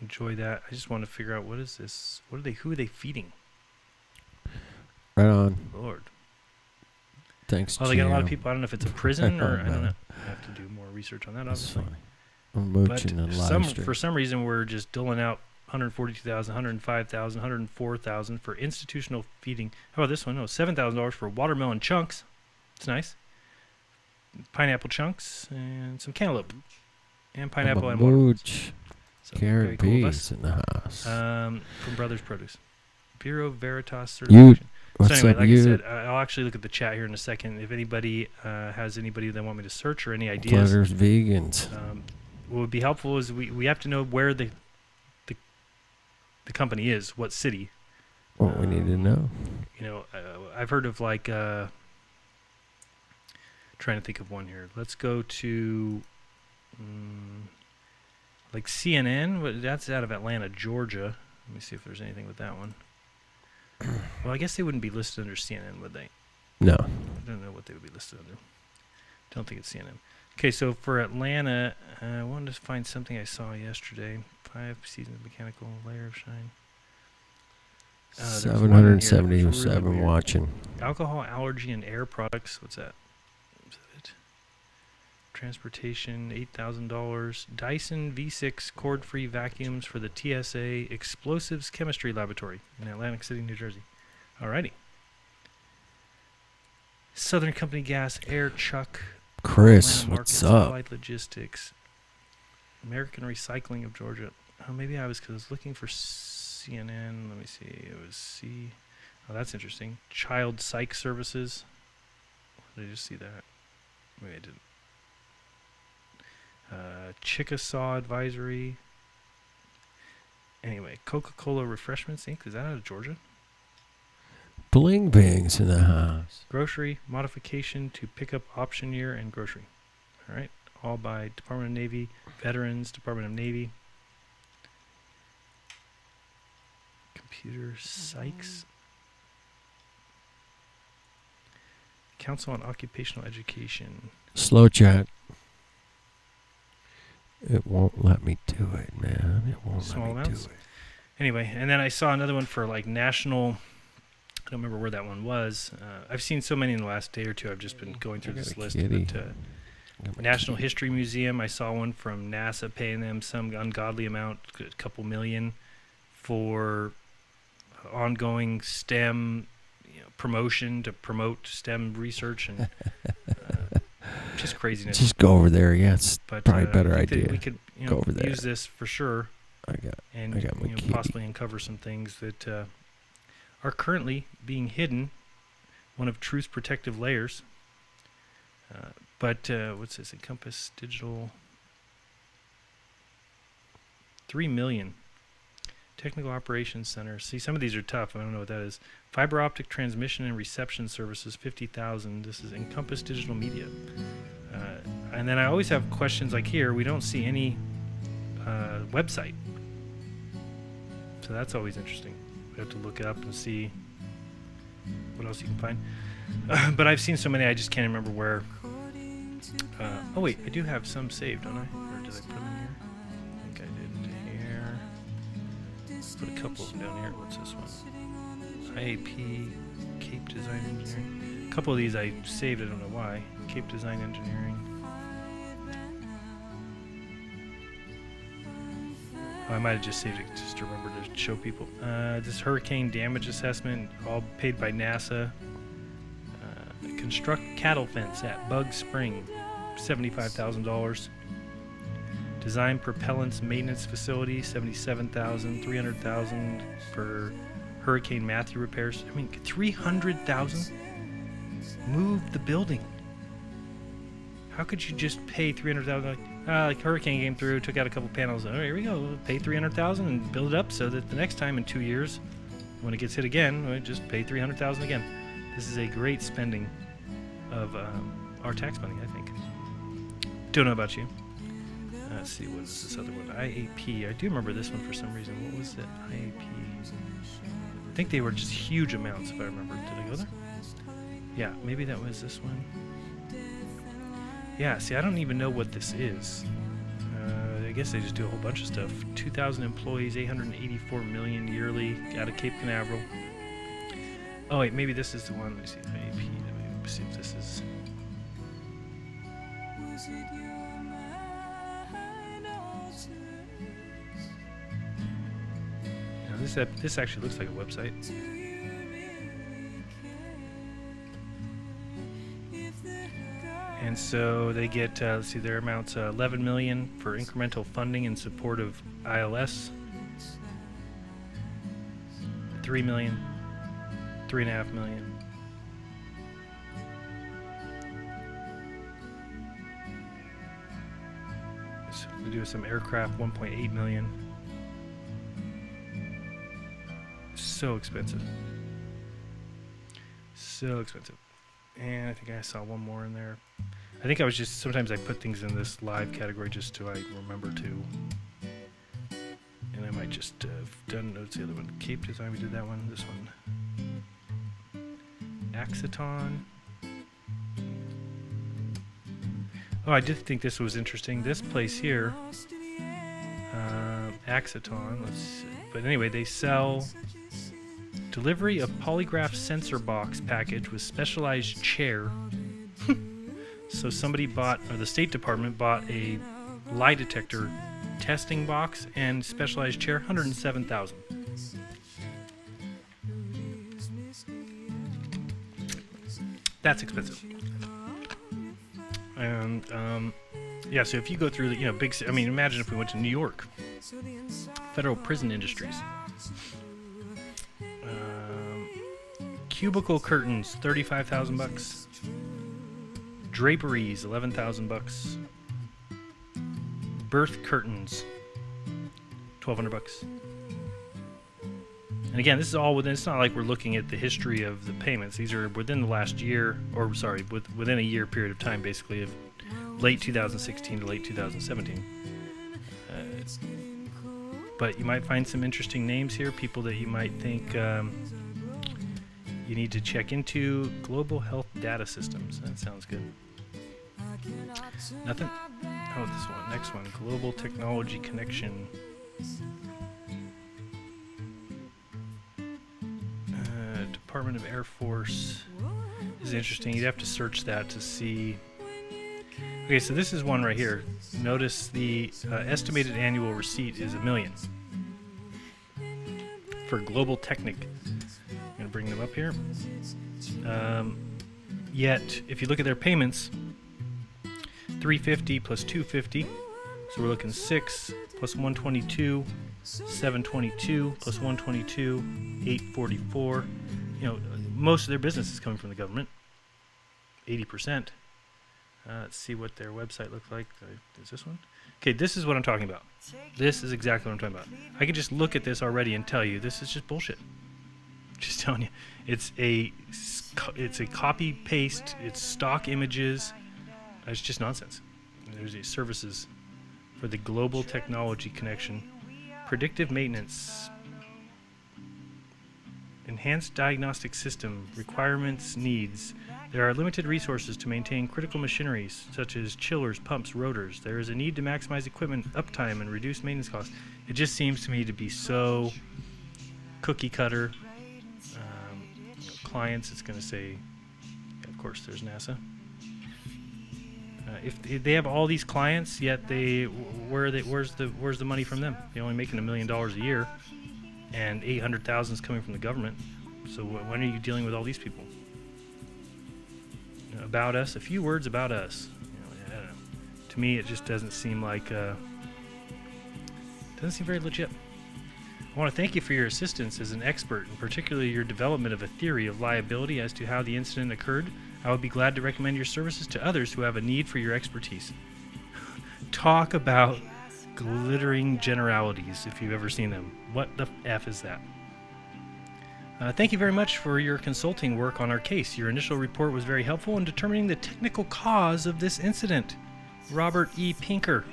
enjoy that. I just want to figure out what is this? Who are they feeding?
Right on.
Lord.
Thanks,
Well, they got a lot of
Gio.
people. I don't know if it's a prison or I don't
No.
know. I have to do more research on that,
That's
obviously.
fine. I'm
But
mooching and live stream.
for some reason, we're just doling out 142,000, 105,000, 104,000 for institutional feeding. How about this one? No, $7,000 for watermelon chunks. It's nice. Pineapple chunks and some cantaloupe. And pineapple
I'm a
and watermelon.
mooch.
So, very
Carrot
cool of us.
Bees in the house.
From Brothers Produce. Bureau Veritas
You,
certification.
what's
so anyway,
up,
like
you?
I said, I'll actually look at the chat here in a second. If anybody has anybody they want me to search or any ideas,
Butters vegans.
what would be helpful is we have to know where the company is, what city.
What we need to know.
I've heard of like trying to think of one here. Let's go to like CNN. That's out of Atlanta, Georgia. Let me see if there's anything with that one. Well, I guess they wouldn't be listed under CNN, would they?
No.
I don't know what they would be listed under. Don't think it's CNN. Okay, so for Atlanta, I wanted to find something I saw yesterday. 5 seasons of mechanical layer of shine. There's one in here that was really
777
weird.
watching.
Alcohol, allergy, and air products. What's that? Is that it? Transportation, $8,000. Dyson V6 cord-free vacuums for the TSA Explosives Chemistry Laboratory in Atlantic City, New Jersey. Alrighty. Southern Company Gas Air Chuck.
Chris,
Atlanta
what's
Market
up?
Supply Logistics. American Recycling of Georgia. Oh, maybe I was looking for CNN. Let me see. It was C. Oh, that's interesting. Child Psych Services. Did I just see that? Maybe I didn't. Chickasaw Advisory. Anyway, Coca-Cola Refreshments Inc. Is that out of Georgia?
Bling Bing's in the house.
Grocery modification to pickup option year and grocery. All right. All by Department of Navy, Veterans, Department of Navy. Computer Sykes. Council on Occupational Education.
Slow chat. It won't let me do it, man. It won't
Small
let me
amounts?
do it.
Anyway, and then I saw another one for like national. I don't remember where that one was. I've seen so many in the last day or two. I've just been going through
got
this
a
list.
kitty.
But,
I got my
National
kitty.
History Museum. I saw one from NASA paying them some ungodly amount, a couple million, for ongoing STEM promotion to promote STEM research and just craziness.
Just go over there. Yeah, it's
But
probably a better
I think that
idea.
we could
Go over there.
use this for sure
I got.
and
I got my kitty.
possibly uncover some things that are currently being hidden. One of truth's protective layers. But what's this? Encompass Digital. 3 million. Technical Operations Center. See, some of these are tough. I don't know what that is. Fiber optic transmission and reception services, 50,000. This is Encompass Digital Media. And then I always have questions like here. We don't see any website. So that's always interesting. We have to look it up and see what else you can find. But I've seen so many, I just can't remember where. Oh wait, I do have some saved, don't I? Or did I put them in here? I think I did here. Put a couple of them down here. What's this one? IAP, Cape Design Engineering. A couple of these I saved, I don't know why. Cape Design Engineering. Oh, I might have just saved it just to remember to show people. This hurricane damage assessment, all paid by NASA. Construct cattle fence at Bug Spring, $75,000. Design propellants maintenance facility, $77,000. $300,000 for Hurricane Matthew repairs. I mean, $300,000. Move the building. How could you just pay $300,000? Like hurricane came through, took out a couple panels. Oh, here we go. We'll pay $300,000 and build it up so that the next time in 2 years, when it gets hit again, we just pay $300,000 again. This is a great spending of our tax money, I think. Don't know about you. Let's see, what is this other one? IAP. I do remember this one for some reason. What was it? IAP. I think they were just huge amounts, if I remember. Did I go there? Yeah, maybe that was this one. Yeah, see, I don't even know what this is. I guess they just do a whole bunch of stuff. 2,000 employees, $884 million yearly out of Cape Canaveral. Oh wait, maybe this is the one. Let me see. IAP. Let me see if this is. No, this actually looks like a website. And so they get, let's see, their amounts, $11 million for incremental funding in support of ILS. $3 million. $3.5 million. So we do some aircraft, $1.8 million. So expensive. So expensive. And I think I saw one more in there. I think I was just, sometimes I put things in this live category just so I remember to. And I might just have done, what's the other one? Cape Design, we did that one. This one. Axiton. Oh, I did think this was interesting. This place here, Axiton. But anyway, they sell delivery of polygraph sensor box package with specialized chair. So somebody bought, or the State Department bought a lie detector testing box and specialized chair, $107,000. That's expensive. And yeah, so if you go through the, big, I mean, imagine if we went to New York, federal prison industries. Cubicle curtains, $35,000. Draperies, $11,000. Birth curtains, $1,200. And again, this is all within. It's not like we're looking at the history of the payments. These are within the last year, or sorry, within a year period of time, basically, of late 2016 to late 2017. But you might find some interesting names here, people that you might think you need to check into. Global Health Data Systems. That sounds good. Nothing? Oh, this one. Next one. Global Technology Connection. Department of Air Force. This is interesting. You'd have to search that to see. Okay, so this is one right here. Notice the estimated annual receipt is $1 million for Global Technic. I'm going to bring them up here. Yet, if you look at their payments, $350 plus $250, so we're looking 6 plus 122, 722 plus 122, 844. Most of their business is coming from the government. 80%. Let's see what their website looks like. Is this one? Okay, this is what I'm talking about. This is exactly what I'm talking about. I can just look at this already and tell you this is just bullshit. Just telling you, it's a copy paste. It's stock images. It's just nonsense. There's these services for the Global Technology Connection, predictive maintenance, enhanced diagnostic system requirements needs. There are limited resources to maintain critical machineries such as chillers, pumps, rotors. There is a need to maximize equipment uptime and reduce maintenance costs. It just seems to me to be so cookie cutter. Clients, it's going to say, of course, there's NASA. If they have all these clients, yet where's the money from them? They're only making $1 million a year, and 800,000 is coming from the government. So when are you dealing with all these people? About us, a few words about us. I don't know. To me, it just doesn't seem like doesn't seem very legit. I want to thank you for your assistance as an expert, and particularly your development of a theory of liability as to how the incident occurred. I would be glad to recommend your services to others who have a need for your expertise. Talk about glittering generalities, if you've ever seen them. What the F is that? Thank you very much for your consulting work on our case. Your initial report was very helpful in determining the technical cause of this incident. Robert E. Pinker.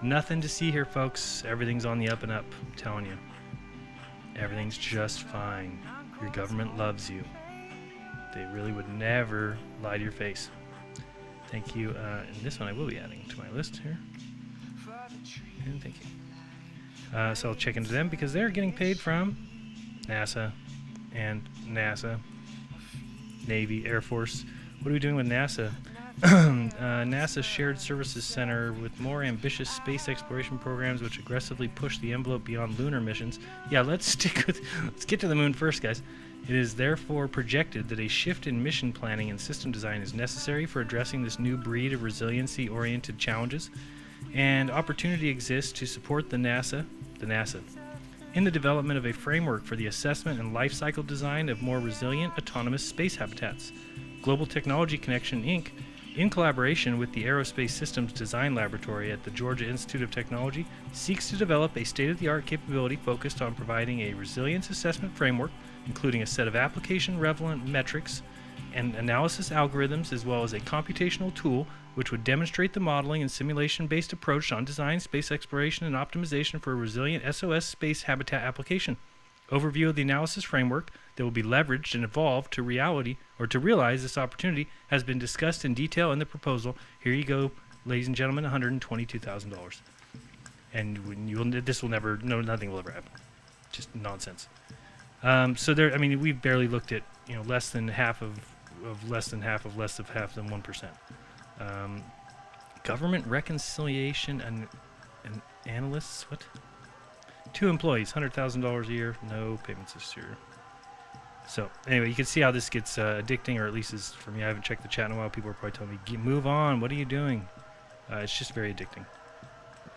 Nothing to see here, folks. Everything's on the up and up. I'm telling you. Everything's just fine. Your government loves you. They really would never lie to your face. Thank you. And this one I will be adding to my list here. And thank you. So I'll check into them because they're getting paid from NASA and NASA, Navy, Air Force. What are we doing with NASA? NASA Shared Services Center with more ambitious space exploration programs which aggressively push the envelope beyond lunar missions. Yeah, let's get to the moon first, guys. It is therefore projected that a shift in mission planning and system design is necessary for addressing this new breed of resiliency-oriented challenges, and opportunity exists to support the NASA, in the development of a framework for the assessment and life cycle design of more resilient autonomous space habitats. Global Technology Connection, Inc., in collaboration with the Aerospace Systems Design Laboratory at the Georgia Institute of Technology, seeks to develop a state-of-the-art capability focused on providing a resilience assessment framework, including a set of application-relevant metrics and analysis algorithms, as well as a computational tool which would demonstrate the modeling and simulation-based approach on design, space exploration, and optimization for a resilient SOS space habitat application. Overview of the analysis framework that will be leveraged and evolved to reality or to realize this opportunity has been discussed in detail in the proposal. Here you go, ladies and gentlemen, $122,000. And this will never, no, nothing will ever happen. Just nonsense. So there, I mean, we've barely looked at, less than half of less than 1%. Government reconciliation and analysts, what? 2 employees, $100,000 a year, no payments this year. So anyway, you can see how this gets addicting, or at least is for me. I haven't checked the chat in a while. People are probably telling me, move on. What are you doing? It's just very addicting.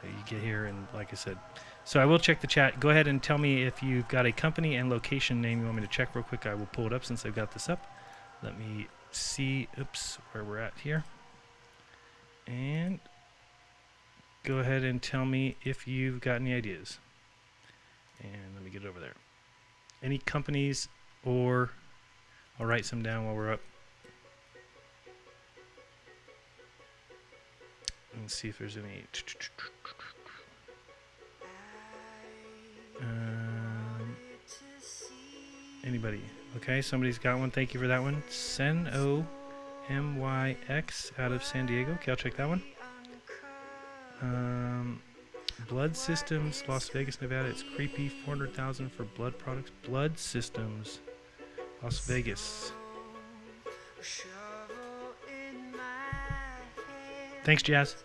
You get here, and like I said, so I will check the chat. Go ahead and tell me if you've got a company and location name you want me to check real quick. I will pull it up since I've got this up. Let me see, where we're at here. And go ahead and tell me if you've got any ideas. And let me get over there. Any companies, or I'll write some down while we're up. Let's see if there's any. Anybody? Okay, somebody's got one. Thank you for that one. SenOMYX out of San Diego. Okay, I'll check that one. Blood Systems, Las Vegas, Nevada. It's creepy. $400,000 for blood products. Blood Systems, Las Vegas. Thanks, Jazz.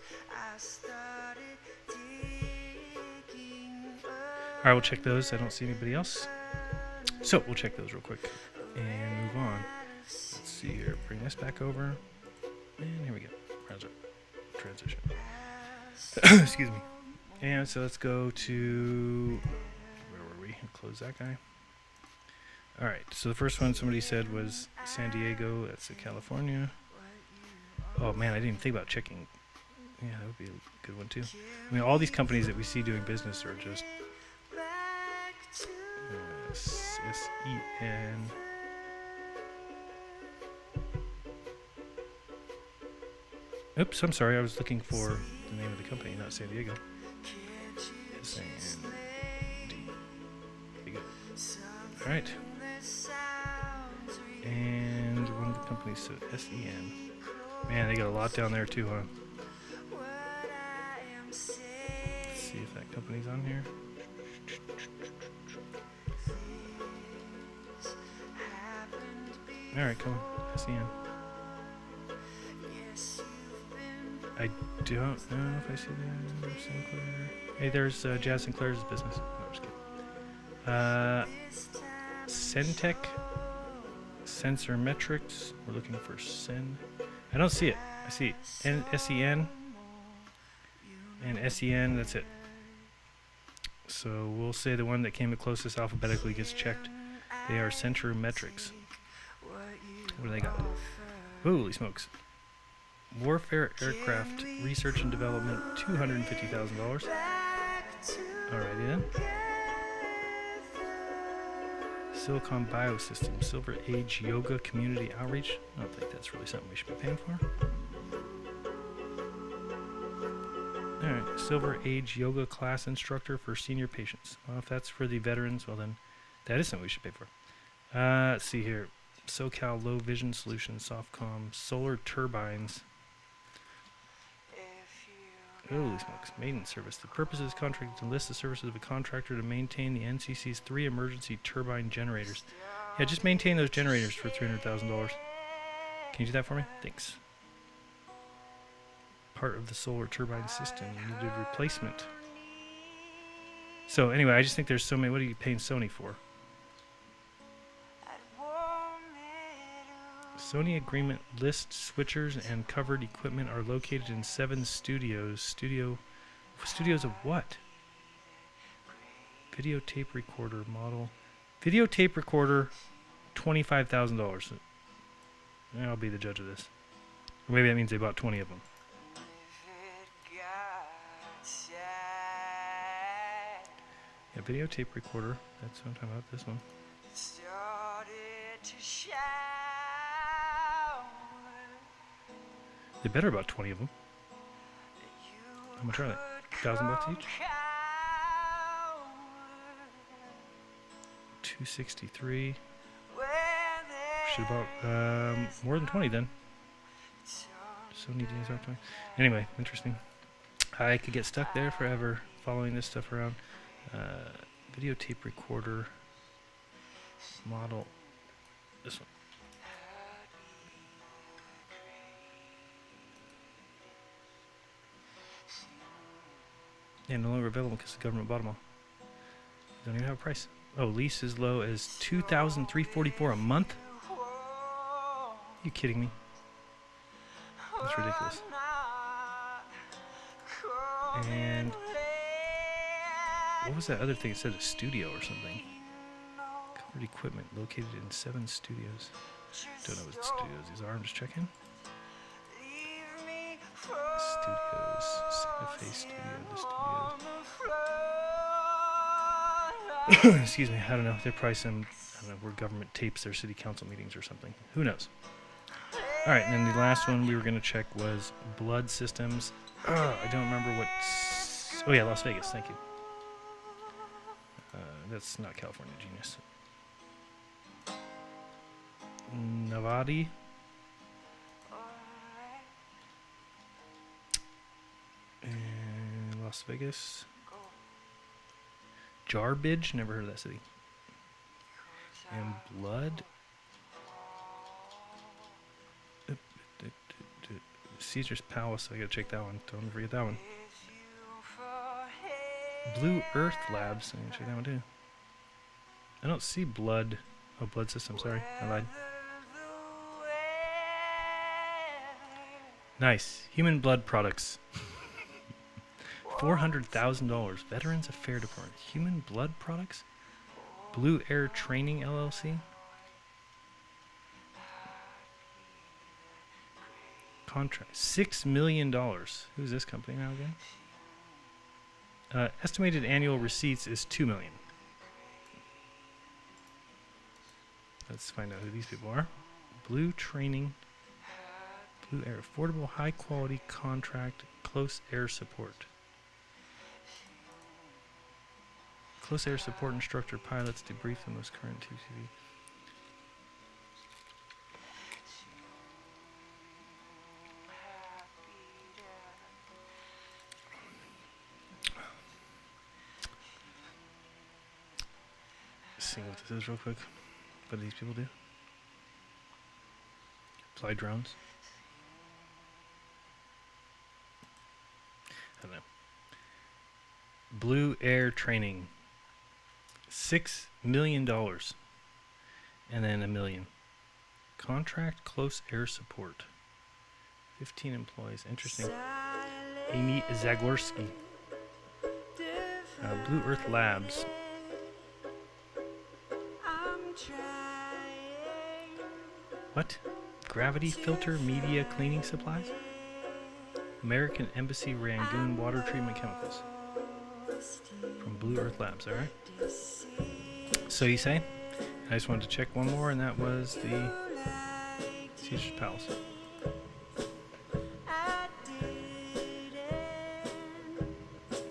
All right, we'll check those. I don't see anybody else. So we'll check those real quick and move on. Let's see here. Bring this back over. And here we go. Transition. Excuse me. And so let's go to, where were we? Close that guy. All right. So the first one somebody said was San Diego. That's California. Oh man, I didn't even think about checking. Yeah, that would be a good one too. I mean, all these companies that we see doing business are just SEN. Oops, I'm sorry. I was looking for the name of the company, not San Diego. SAN. All right. And one of the companies said SEN. Man, they got a lot down there too, huh? Let's see if that company's on here. All right, come on, SEN. I don't know if I see the Sinclair. Hey, there's Jazz Sinclair's business. No, I'm just kidding. Centec, Sensor Metrics. We're looking for Sen. I don't see it. I see SEN and SEN. That's it. So we'll say the one that came the closest alphabetically gets checked. They are Sensor Metrics. What do they got? Holy smokes. Warfare Aircraft Research and Development, $250,000. Alrighty then. Silicon Biosystems, Silver Age Yoga Community Outreach. I don't think that's really something we should be paying for. Alright, Silver Age Yoga Class Instructor for Senior Patients. Well, if that's for the veterans, well then, that is something we should pay for. Let's see here. SoCal Low Vision Solutions, Softcom, Solar Turbines. Holy smokes, maintenance service. The purpose of this contract is to list the services of a contractor to maintain the NCC's 3 emergency turbine generators. Yeah, just maintain those generators for $300,000. Can you do that for me? Thanks. Part of the solar turbine system. Needed replacement. So anyway, I just think there's so many. What are you paying Sony for? Sony agreement list switchers and covered equipment are located in 7 studios. Studios of what? Videotape recorder model. Videotape recorder, $25,000. I'll be the judge of this. Or maybe that means they bought 20 of them. Yeah, videotape recorder. That's what I'm talking about. This one. They better about 20 of them. How much are they? $1,000 each? 263. Should have bought more than 20 then. Sony DSR 20. Anyway, interesting. I could get stuck there forever following this stuff around. Videotape recorder model. This one. Yeah, no longer available because the government bought them all. Don't even have a price. Oh, lease as low as $2,344 a month? You kidding me? That's ridiculous. And what was that other thing? It said a studio or something. Covered equipment located in 7 studios. Don't know what studios these are. I'm just checking. Studios. Santa Fe Studio. The studios. Excuse me. I don't know. They're probably some, I don't know, where government tapes their city council meetings or something. Who knows? All right. And then the last one we were going to check was blood systems. I don't remember what. Oh, yeah. Las Vegas. Thank you. That's not California, genius. Navadi. And Las Vegas. Jarbidge, never heard of that city. And blood. Caesar's Palace, I gotta check that one. Don't forget that one. Blue Earth Labs, I gotta check that one too. I don't see blood. Oh, blood system, sorry. I lied. Nice. Human blood products. $400,000. Veterans Affairs Department. Human blood products? Blue Air Training LLC? Contract. $6 million. Who's this company now again? Estimated annual receipts is $2 million. Let's find out who these people are. Blue Training. Blue Air. Affordable, high quality contract. Close air support. Close air support instructor pilots debrief the most current TCV. See what this is real quick. What do these people do? Fly drones? I don't know. Blue Air Training. $6 million. And then $1 million. Contract close air support. 15 employees. Interesting. Amy Zagorski. Blue Earth Labs. What? Gravity Filter Media Cleaning Supplies? American Embassy Rangoon Water Treatment Chemicals. From Blue Earth Labs, alright? So you say? I just wanted to check one more, and that was the Caesar's Palace.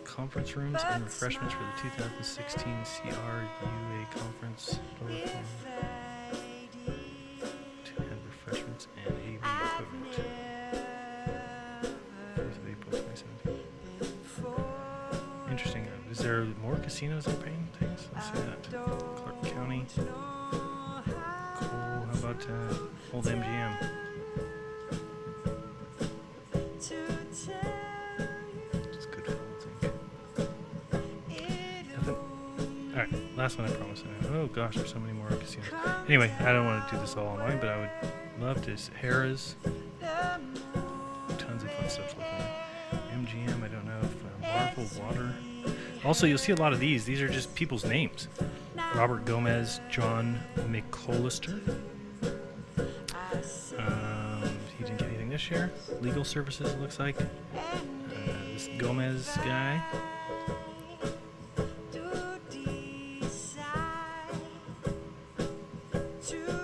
Conference rooms and refreshments for the 2016 CRUA conference. To add refreshments and AV equipment. 4th of April 2017. Interesting. Is there more casinos that are paying things? Let's see that. Clark County. Cool. How about old MGM? It's good fun, I think. Nothing. Alright, last one I promise. Oh gosh, there's so many more casinos. Anyway, I don't want to do this all online, but I would love to. Harrah's. Tons of fun stuff looking at. MGM, I don't know if Marvel Water. Also, you'll see a lot of these. These are just people's names. Robert Gomez, John McCollister. He didn't get anything this year. Legal services, it looks like. This Gomez guy.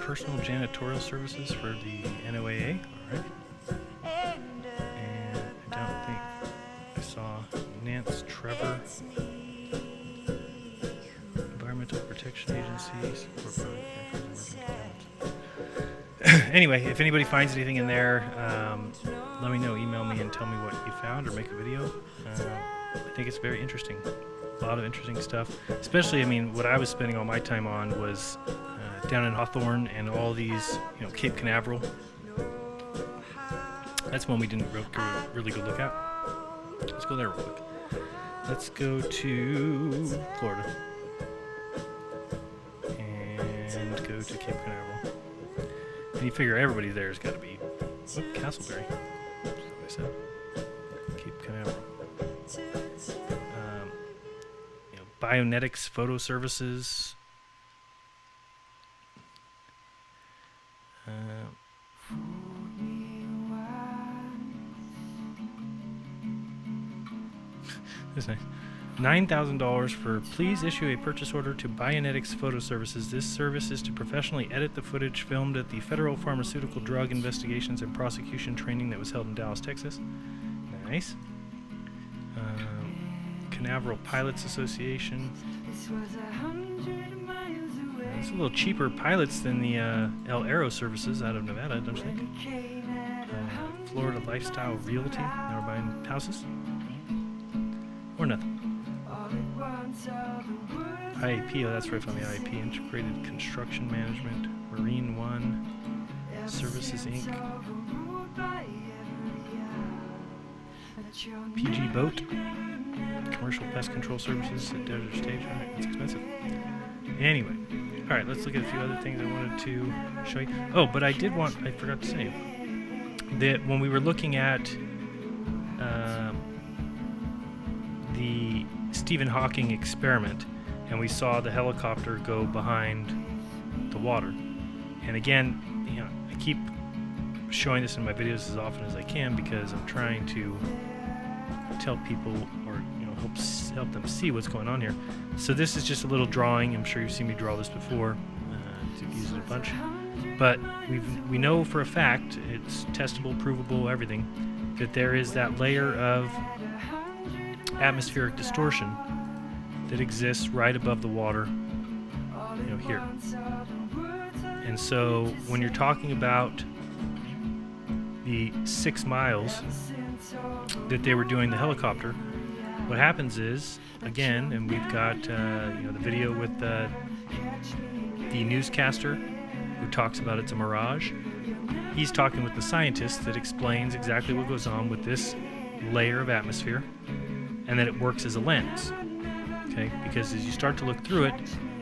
Personal janitorial services for the NOAA. All right. And I don't think I saw Nance Trevor. Environmental Environmental Protection Agencies. Anyway, if anybody finds anything in there, let me know. Email me and tell me what you found or make a video. I think it's very interesting. A lot of interesting stuff. Especially, I mean, what I was spending all my time on was down in Hawthorne and all these, Cape Canaveral. That's one we didn't really go look at. Let's go there real quick. Let's go to Florida. And go to Cape Canaveral. And you figure everybody there has got to be Castleberry. That's what I said. Cape Canaveral. Bionetics Photo Services. That's nice. $9,000 for please issue a purchase order to Bionetics Photo Services. This service is to professionally edit the footage filmed at the Federal Pharmaceutical Drug Investigations and Prosecution Training that was held in Dallas, Texas. Nice. Canaveral Pilots Association. It's a little cheaper pilots than the El Aero services out of Nevada, don't you think? Florida Lifestyle Realty. Now we're buying houses. Or nothing. IAP, oh, that's right on the IAP. Integrated Construction Management. Marine One. Services Inc. PG Boat. Commercial Pest Control Services at Desert Stage. Alright, that's expensive. Anyway. Alright, let's look at a few other things I wanted to show you. Oh, but I forgot to say that when we were looking at the Stephen Hawking experiment and we saw the helicopter go behind the water. And again, I keep showing this in my videos as often as I can because I'm trying to tell people or help them see what's going on here. So this is just a little drawing. I'm sure you've seen me draw this before. I've used it a bunch. But we know for a fact, it's testable, provable, everything, that there is that layer of atmospheric distortion that exists right above the water, here. And so when you're talking about the 6 miles that they were doing the helicopter, what happens is, again, and we've got the video with the newscaster who talks about it's a mirage. He's talking with the scientist that explains exactly what goes on with this layer of atmosphere, and that it works as a lens. Okay, because as you start to look through it,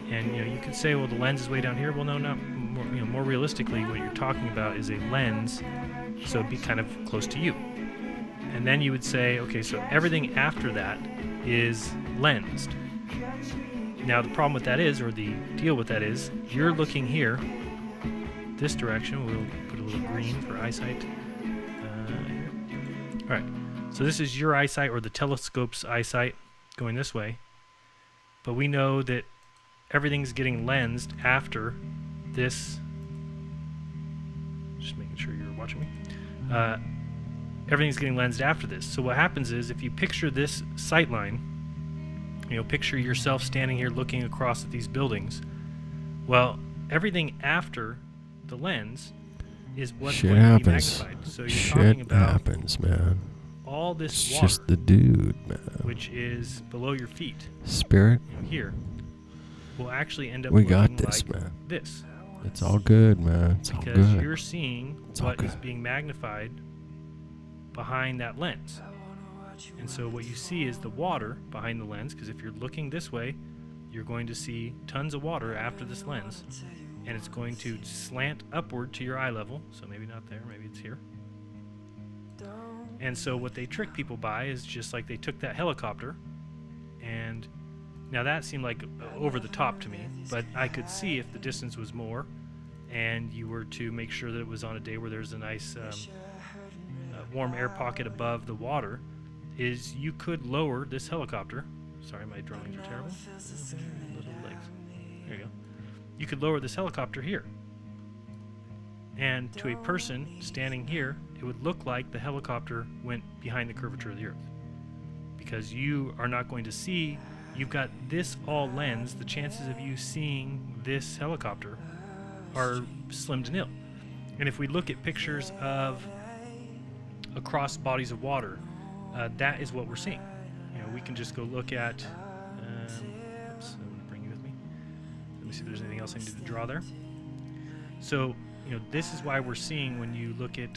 and you could say, well, the lens is way down here. Well, no, not more. More realistically, what you're talking about is a lens, so it'd be kind of close to you. And then you would say, okay, so everything after that is lensed. Now the problem with that is, or the deal with that is, you're looking here, this direction. We'll put a little green for eyesight. Here. All right. So this is your eyesight, or the telescope's eyesight, going this way. But we know that everything's getting lensed after this. Just making sure you're watching me. Everything's getting lensed after this. So what happens is, if you picture this sight line, picture yourself standing here looking across at these buildings. Well, everything after the lens is what's
Shit
going to be
happens.
magnified. So you're
Shit
talking about
happens, man.
all this
It's
water,
just the dude, man.
which is below your feet,
Spirit,
here, will actually end up
we got
looking
this,
like
man.
this.
It's all good, man. It's all
Because
good.
you're seeing
It's all
what is
good.
being magnified behind that lens. And so what you see is the water behind the lens, because if you're looking this way, you're going to see tons of water after this lens, and it's going to slant upward to your eye level. So maybe not there, maybe it's here. And so what they trick people by is just like they took that helicopter, and now that seemed like over the top to me, but I could see if the distance was more and you were to make sure that it was on a day where there's a nice warm air pocket above the water, is you could lower this helicopter. Sorry, my drawings are terrible. Little legs. There you go. You could lower this helicopter here. And to a person standing here, it would look like the helicopter went behind the curvature of the earth. Because you are not going to see you've got this all lens, the chances of you seeing this helicopter are slim to nil. And if we look at pictures of across bodies of water, that is what we're seeing. You know, we can just go look at. Oops, I'm gonna bring you with me. Let me see if there's anything else I need to draw there. So, you know, this is why we're seeing when you look at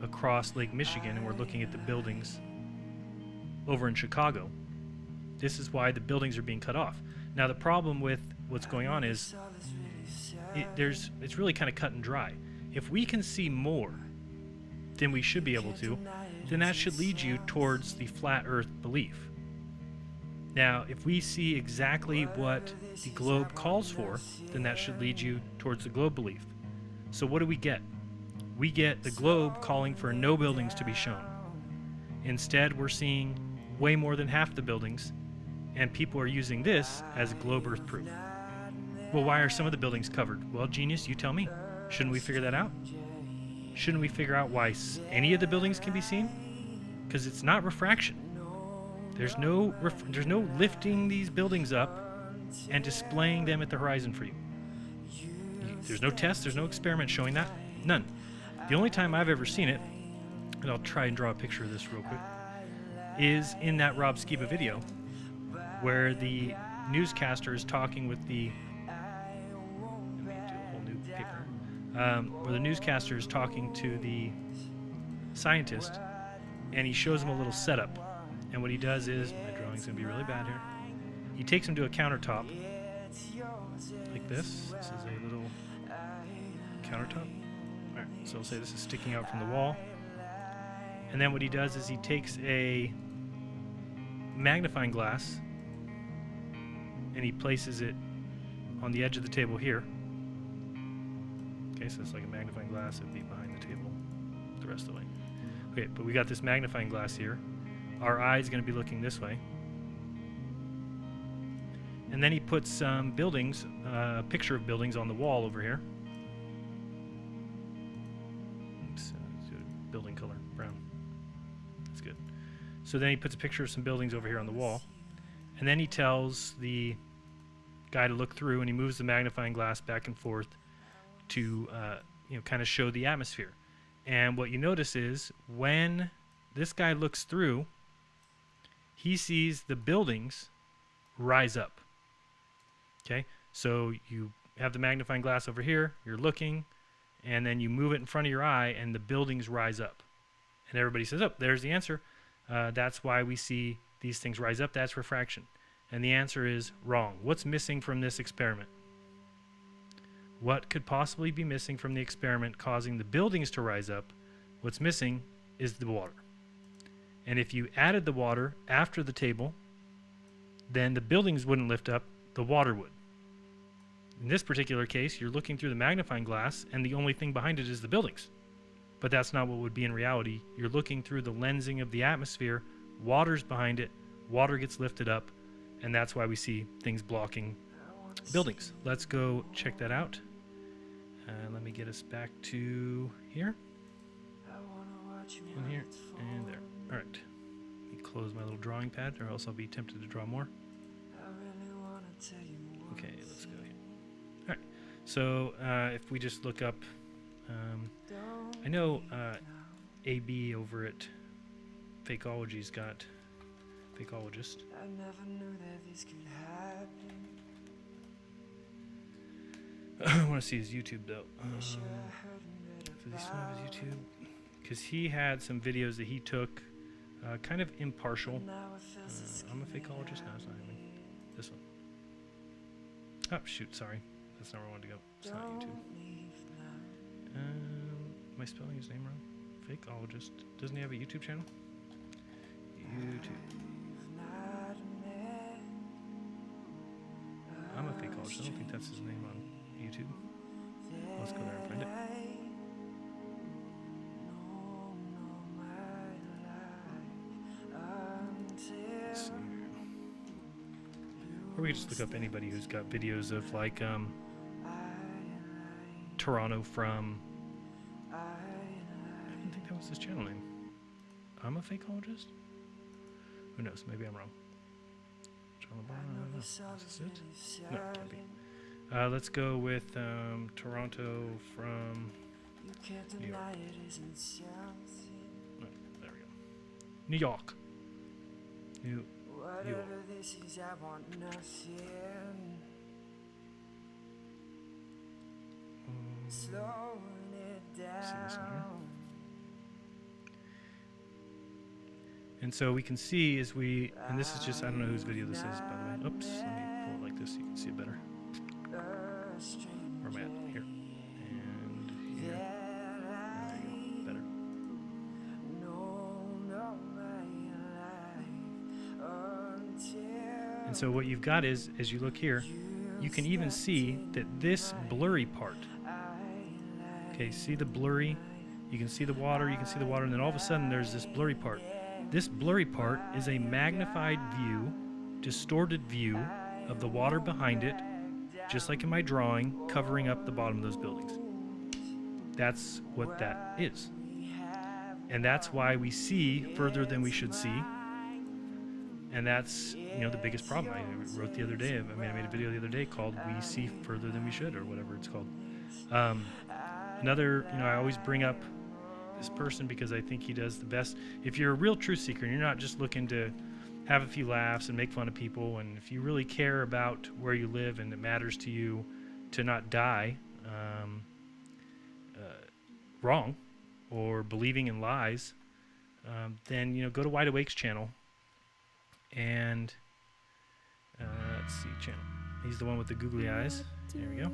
across Lake Michigan and we're looking at the buildings over in Chicago. This is why the buildings are being cut off. Now, the problem with what's going on is it's really kind of cut and dry. If we can see more than we should be able to, then that should lead you towards the flat earth belief. Now, if we see exactly what the globe calls for, then that should lead you towards the globe belief. So what do we get? We get the globe calling for no buildings to be shown. Instead, we're seeing way more than half the buildings, and people are using this as globe earth proof. Well, why are some of the buildings covered? Well, genius, you tell me. Shouldn't we figure that out? Shouldn't we figure out why any of the buildings can be seen? Because it's not refraction. There's no lifting these buildings up and displaying them at the horizon for you. There's no test, there's no experiment showing that. None. The only time I've ever seen it, and I'll try and draw a picture of this real quick, is in that Rob Skiba video where the newscaster is talking with the let me do a whole new paper, where the newscaster is talking to the scientist, and he shows him a little setup. And what he does is, my drawing's going to be really bad here, he takes him to a countertop like this. This is a little countertop. Alright, so we'll say this is sticking out from the wall. And then what he does is he takes a magnifying glass and he places it on the edge of the table here. Okay, so it's like a magnifying glass. It would be behind the table the rest of the way. Okay, but we got this magnifying glass here. Our eye is going to be looking this way. And then he puts some buildings, a picture of buildings on the wall over here. Oops, let's do a building color, brown. That's good. So then he puts a picture of some buildings over here on the wall. And then he tells the guy to look through, and he moves the magnifying glass back and forth to kind of show the atmosphere. And what you notice is when this guy looks through, he sees the buildings rise up. Okay, so you have the magnifying glass over here, you're looking, and then you move it in front of your eye, and the buildings rise up. And everybody says, oh, there's the answer. That's why we see these things rise up. That's refraction. And the answer is wrong. What's missing from this experiment? What could possibly be missing from the experiment causing the buildings to rise up? What's missing is the water. And if you added the water after the table, then the buildings wouldn't lift up, the water would. In this particular case, you're looking through the magnifying glass, and the only thing behind it is the buildings. But that's not what would be in reality. You're looking through the lensing of the atmosphere, water's behind it, water gets lifted up, and that's why we see things blocking buildings. Let's go check that out. Let me get us back to here, and here, and there. All right. Let me close my little drawing pad, or else I'll be tempted to draw more. Okay, let's go here. All right. So if we just look up, I know AB over at Fakeology's got Fakeologist.
I never knew that this could happen.
I want to see his YouTube though. Does he still have his YouTube? Because he had some videos that he took, kind of impartial. I'm a Fakeologist. No, it's not even this one. Oh shoot, sorry, that's not where I wanted to go. It's not YouTube. Am I spelling his name wrong? Fakeologist. Doesn't he have a YouTube channel? YouTube. I'm a Fakeologist. I don't think that's his name on YouTube. Let's go there and find it. Let's see here. Or we could just look up anybody who's got videos of like Toronto from. I didn't think that was his channel name. I'm a Fakeologist? Who knows? Maybe I'm wrong. Alabama. Is this it? No, it can't be. Let's go with Toronto from New York. Oh, there we go. New York. New York. See this one here. And so we can see as we, and this is just, I don't know whose video this is, by the way. Oops, let me pull it like this so you can see it better. Where am I at? Here. And here. There you go. Better. And so what you've got is, as you look here, you can even see that this blurry part, okay, see the blurry, you can see the water, and then all of a sudden there's this blurry part. This blurry part is a magnified view, distorted view of the water behind it, just like in my drawing, covering up the bottom of those buildings. That's what that is. And that's why we see further than we should see. And that's, the biggest problem. I wrote the other day, I made a video the other day called We See Further Than We Should, or whatever it's called. Another, I always bring up this person because I think he does the best. If you're a real truth seeker and you're not just looking to have a few laughs and make fun of people, and if you really care about where you live and it matters to you to not die wrong or believing in lies, then go to Wide Awake's channel and let's see, channel. He's the one with the googly eyes. There we go.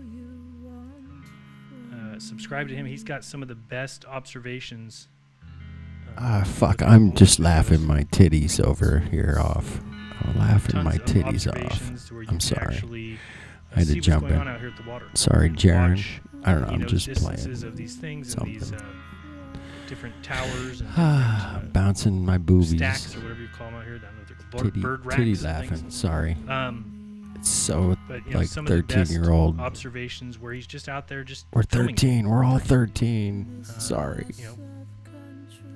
Subscribe to him. He's got some of the best observations.
Fuck, I'm just laughing my titties over here off. I'm laughing my
Tons of
titties off.
observations where you
I'm
can
sorry.
actually,
I had to
see what's
jump
going
in.
on out here at the water.
Sorry, Jaron.
Watch,
I don't know, I'm just
distances
playing
of these things
something.
and these different towers and different,
Bouncing my boobies.
stacks or whatever you call them out here. I don't know if they're bird racks.
Titty
and
laughing.
things.
Sorry. It's so
But
like
some of the best
13-year-old.
observations where he's just out there just
We're
filming it.
13. We're all 13. Sorry.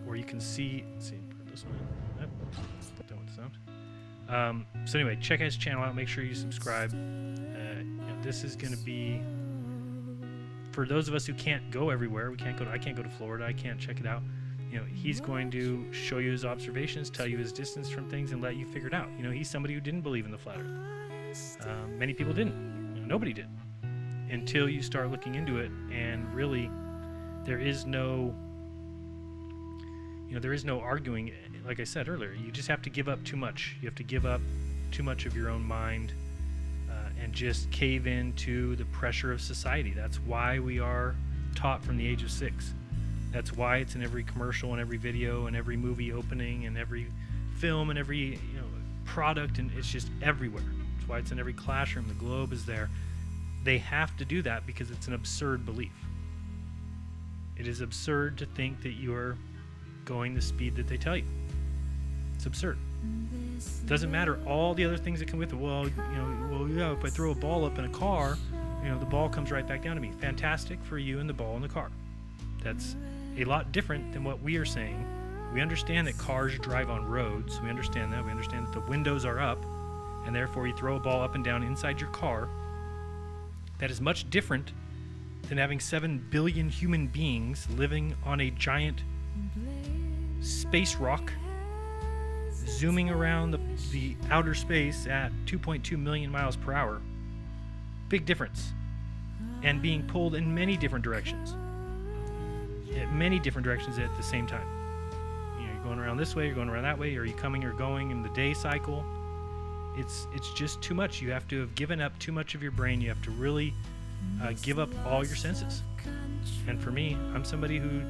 Where you can see put this one in. Yep. Done with the sound. So anyway, check his channel out. Make sure you subscribe. This is going to be for those of us who can't go everywhere. I can't go to Florida. I can't check it out. He's going to show you his observations, tell you his distance from things, and let you figure it out. He's somebody who didn't believe in the flat Earth. Many people didn't. Nobody did. Until you start looking into it, and really, there is no arguing. Like I said earlier, you just have to give up too much. You have to give up too much of your own mind and just cave into the pressure of society. That's why we are taught from the age of 6. That's why it's in every commercial and every video and every movie opening and every film and every product, and it's just everywhere. That's why it's in every classroom. The globe is there. They have to do that because it's an absurd belief. It is absurd to think that you're going the speed that they tell you. It's absurd. It doesn't matter all the other things that come with it. Well, if I throw a ball up in a car, the ball comes right back down to me. Fantastic for you and the ball in the car. That's a lot different than what we are saying. We understand that cars drive on roads. We understand that. We understand that the windows are up, and therefore you throw a ball up and down inside your car. That is much different than having 7 billion human beings living on a giant space rock, zooming around the outer space at 2.2 million miles per hour. Big difference. And being pulled in many different directions. At many different directions at the same time. You're going around this way, you're going around that way, or are you coming or going in the day cycle? It's just too much. You have to have given up too much of your brain. You have to really give up all your senses. And for me, I'm somebody who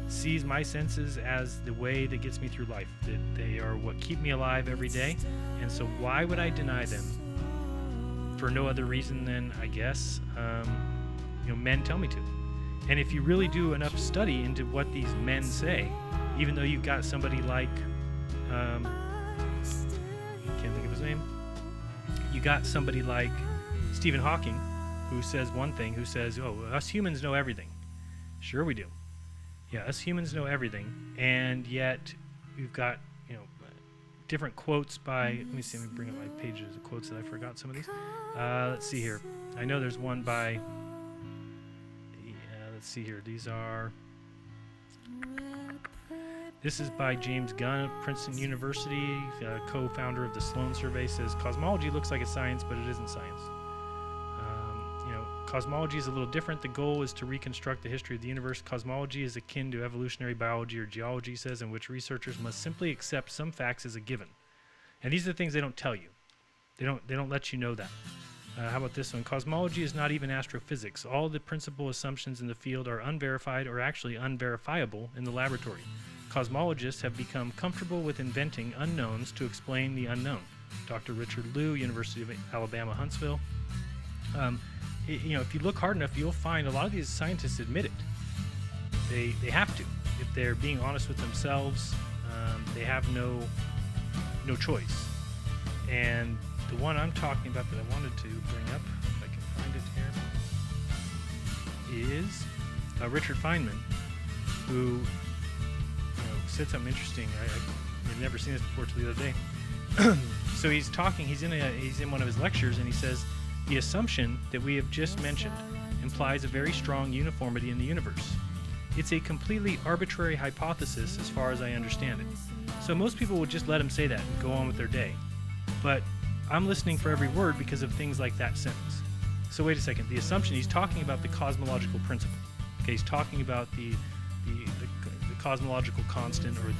sees my senses as the way that gets me through life, that they are what keep me alive every day. And so why would I deny them? For no other reason than, I guess, men tell me to. And if you really do enough study into what these men say, even though you've got somebody like, can't think of his name, you got somebody like Stephen Hawking, who says one thing, who says, us humans know everything. Sure we do. Yeah, us humans know everything, and yet we've got, different quotes by. Let me see. Let me bring up my pages of quotes that I forgot some of these. Let's see here. I know there's one by. Let's see here. These are. This is by James Gunn of Princeton University, co-founder of the Sloan Survey. Says cosmology looks like a science, but it isn't science. Cosmology is a little different. The goal is to reconstruct the history of the universe. Cosmology is akin to evolutionary biology or geology, says, in which researchers must simply accept some facts as a given. And these are the things they don't tell you. They don't let you know that. How about this one? Cosmology is not even astrophysics. All the principal assumptions in the field are unverified or actually unverifiable in the laboratory. Cosmologists have become comfortable with inventing unknowns to explain the unknown. Dr. Richard Liu, University of Alabama, Huntsville. If you look hard enough, you'll find a lot of these scientists admit it. They have to. If they're being honest with themselves, they have no choice. And the one I'm talking about that I wanted to bring up, if I can find it here, is Richard Feynman, who said something interesting. I've never seen this before till the other day. So he's talking. He's in one of his lectures, and he says, the assumption that we have just mentioned implies a very strong uniformity in the universe. It's a completely arbitrary hypothesis as far as I understand it. So most people would just let him say that and go on with their day. But I'm listening for every word because of things like that sentence. So wait a second. The assumption, he's talking about the cosmological principle. Okay, he's talking about the cosmological constant, or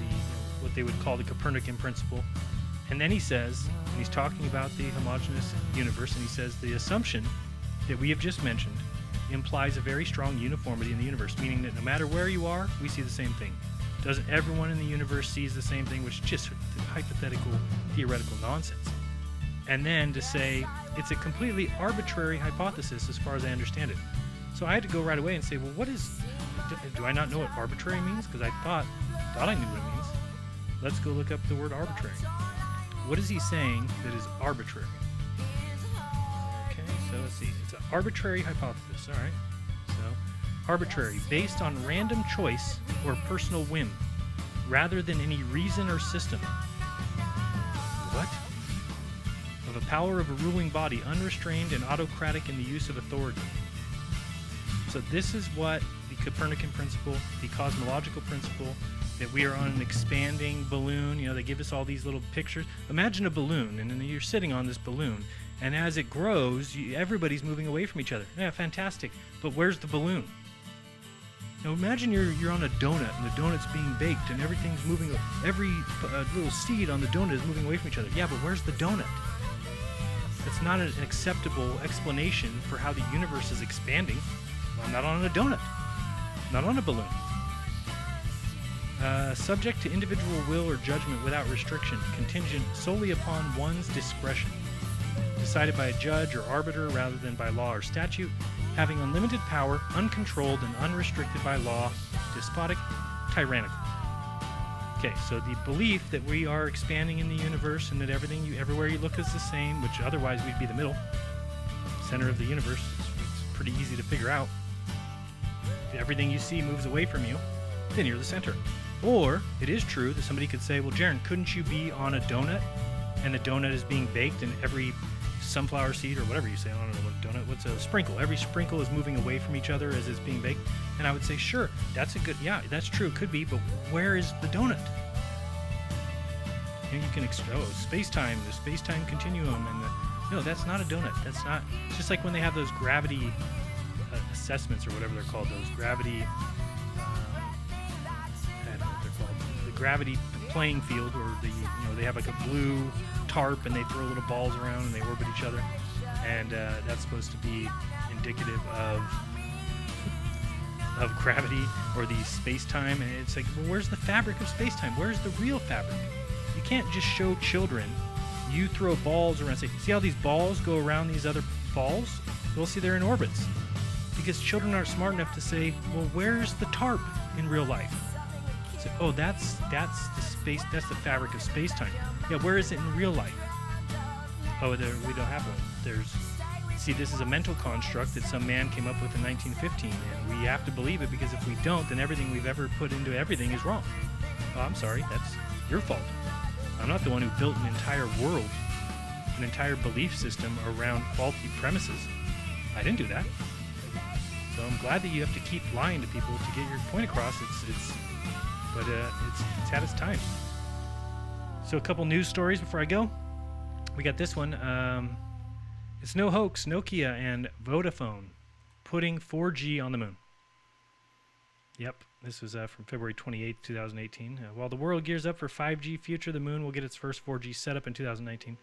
what they would call the Copernican principle. And then he says, and he's talking about the homogeneous universe, and he says the assumption that we have just mentioned implies a very strong uniformity in the universe, meaning that no matter where you are, we see the same thing. Doesn't everyone in the universe sees the same thing, which is just hypothetical, theoretical nonsense. And then to say it's a completely arbitrary hypothesis as far as I understand it. So I had to go right away and say, well, do I not know what arbitrary means? Because I thought I knew what it means. Let's go look up the word arbitrary. What is he saying that is arbitrary? Okay, so let's see. It's an arbitrary hypothesis. All right. So, arbitrary, based on random choice or personal whim, rather than any reason or system. What? Of a power of a ruling body, unrestrained and autocratic in the use of authority. So this is what the Copernican principle, the cosmological principle, that we are on an expanding balloon. They give us all these little pictures. Imagine a balloon, and then you're sitting on this balloon, and as it grows, everybody's moving away from each other. Yeah, fantastic. But where's the balloon? Now imagine you're on a donut, and the donut's being baked, and everything's moving. Every little seed on the donut is moving away from each other. Yeah, but where's the donut? That's not an acceptable explanation for how the universe is expanding. I'm not on a donut, not on a balloon. Subject to individual will or judgment without restriction, contingent solely upon one's discretion, decided by a judge or arbiter rather than by law or statute, having unlimited power, uncontrolled and unrestricted by law, despotic, tyrannical. Okay, so the belief that we are expanding in the universe and that everywhere you look is the same, which otherwise we'd be the middle, center of the universe. It's pretty easy to figure out. If everything you see moves away from you, then you're the center. Or it is true that somebody could say, well, Jaron, couldn't you be on a donut and the donut is being baked and every sunflower seed or whatever you say, I don't know what a donut, what's a sprinkle? Every sprinkle is moving away from each other as it's being baked. And I would say, sure, that's that's true, it could be, but where is the donut? You can, space-time, the space-time continuum, and no, that's not a donut. That's not, it's just like when they have those gravity assessments or whatever they're called, those gravity, I don't know what they're called, the gravity playing field, or they have like a blue tarp and they throw little balls around and they orbit each other, and that's supposed to be indicative of gravity or the space-time. And it's like, well, where's the fabric of space-time? Where's the real fabric? You can't just show children, you throw balls around, say, see how these balls go around these other balls? Well, see, they're in orbits. Because children aren't smart enough to say, well, where's the tarp in real life? So, oh, that's the space, that's the fabric of space-time. Yeah, where is it in real life? Oh, we don't have one. See, this is a mental construct that some man came up with in 1915, and we have to believe it, because if we don't, then everything we've ever put into everything is wrong. Oh, I'm sorry, that's your fault. I'm not the one who built an entire world, an entire belief system around faulty premises. I didn't do that. So I'm glad that you have to keep lying to people to get your point across. It's had its time. So a couple news stories before I go. We got this one. It's no hoax. Nokia and Vodafone putting 4G on the moon. Yep, this was from February 28th, 2018. While the world gears up for 5G future, the moon will get its first 4G setup in 2019.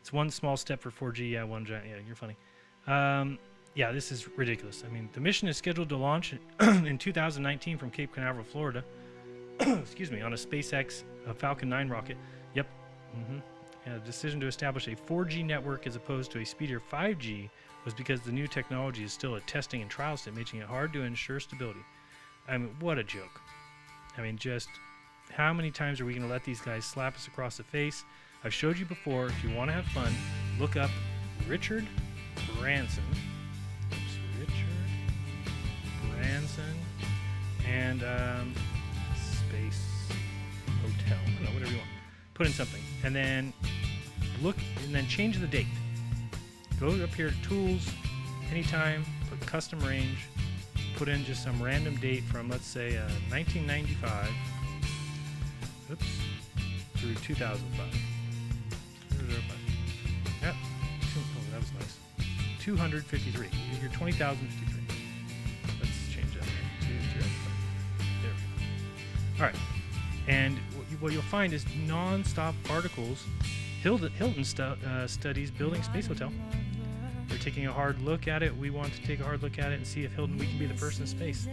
It's one small step for 4G. Yeah, one giant. Yeah, you're funny. Yeah, this is ridiculous. I mean, the mission is scheduled to launch in 2019 from Cape Canaveral, Florida. Excuse me, on a SpaceX Falcon 9 rocket. Yep. The decision to establish a 4G network as opposed to a speedier 5G was because the new technology is still at testing and trial state, making it hard to ensure stability. I mean, what a joke. I mean, just how many times are we going to let these guys slap us across the face? I've showed you before. If you want to have fun, look up Richard Branson. Richard Branson and Space Hotel. I don't know, whatever you want. Put in something, and then look, and then change the date. Go up here to Tools, Anytime, put Custom Range, put in just some random date from, let's say, 1995, oops, through 2005. 005. Yep. Oh, that was nice. 253. You're 20,053. Let's change that here. 255. There we go. All right. And what you'll find is non-stop articles. Hilton studies building space hotel. They're taking a hard look at it. We want to take a hard look at it and see if Hilton, we can be the first in space.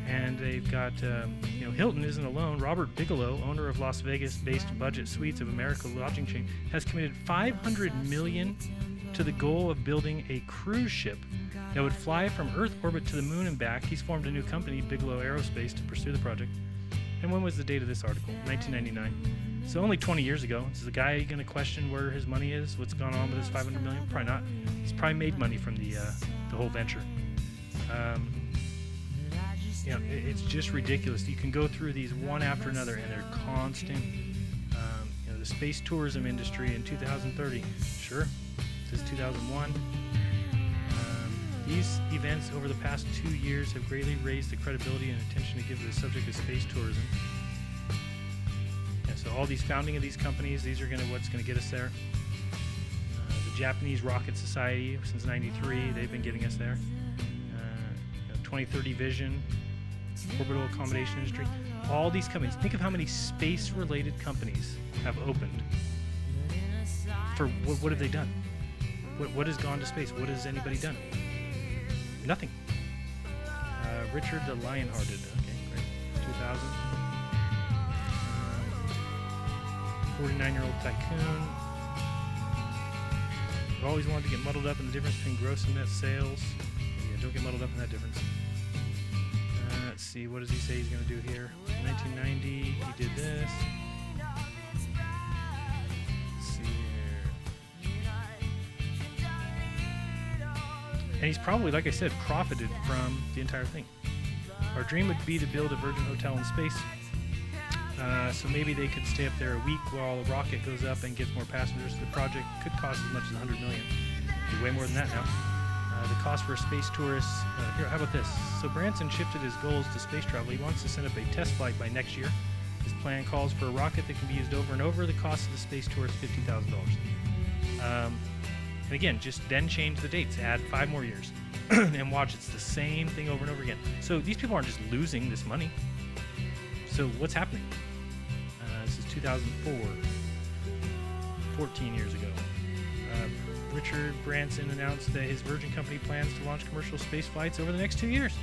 And they've got, Hilton isn't alone. Robert Bigelow, owner of Las Vegas-based Budget Suites of America lodging chain, has committed $500 million to the goal of building a cruise ship that would fly from Earth orbit to the moon and back. He's formed a new company, Bigelow Aerospace, to pursue the project. And when was the date of this article? 1999. So only 20 years ago. Is the guy going to question where his money is? What's gone on with his $500 million? Probably not. He's probably made money from the whole venture. It's just ridiculous. You can go through these one after another, and they're constant. The space tourism industry in 2030. Sure, this is 2001. These events over the past 2 years have greatly raised the credibility and attention to give to the subject of space tourism. Yeah, so all these founding of these companies, these are what's going to get us there. The Japanese Rocket Society, since '93, they've been getting us there. 2030 Vision, orbital accommodation industry. All these companies. Think of how many space-related companies have opened. For what have they done? What has gone to space? What has anybody done? Nothing. Richard the Lionhearted. Okay, great. 2000. 49-year-old tycoon. I've always wanted to get muddled up in the difference between gross and net sales. Yeah, don't get muddled up in that difference. Let's see, what does he say he's going to do here? 1990, he did this. Let's see here. And he's probably, like I said, profited from the entire thing. Our dream would be to build a Virgin Hotel in space. So maybe they could stay up there a week while a rocket goes up and gets more passengers. The project could cost as much as $100 million. It'd be way more than that now. The cost for a space tourist, here, how about this? So Branson shifted his goals to space travel. He wants to set up a test flight by next year. His plan calls for a rocket that can be used over and over. The cost of the space tour is $50,000. And again, just then change the dates. Add 5 more years. And watch, it's the same thing over and over again. So these people aren't just losing this money. So what's happening? This is 2004, 14 years ago. Richard Branson announced that his Virgin company plans to launch commercial space flights over the next 2 years,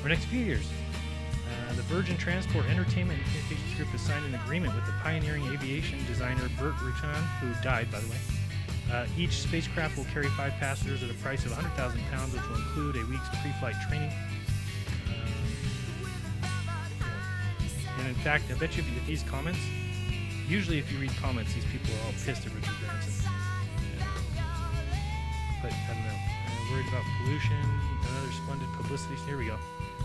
or next few years. The Virgin Transport Entertainment and Communications Group has signed an agreement with the pioneering aviation designer Burt Rutan, who died, by the way. Each spacecraft will carry 5 passengers at a price of £100,000, which will include a week's pre-flight training. And in fact, I bet you if these comments, usually if you read comments, these people are all pissed at Richard Branson. But I don't know. Worried about pollution, another splendid publicity. Here we go.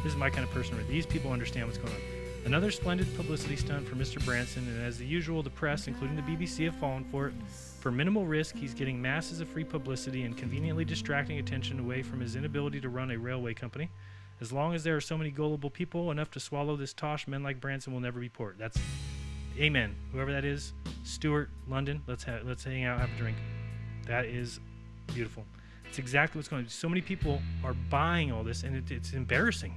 This is my kind of person where these people understand what's going on. Another splendid publicity stunt for Mr. Branson, and as usual, the press, including the BBC, have fallen for it. For minimal risk, he's getting masses of free publicity and conveniently distracting attention away from his inability to run a railway company. As long as there are so many gullible people enough to swallow this tosh, men like Branson will never be poor. That's amen. Whoever that is, Stuart, London, let's hang out, have a drink. That is beautiful. It's exactly what's going on. So many people are buying all this, and it's embarrassing.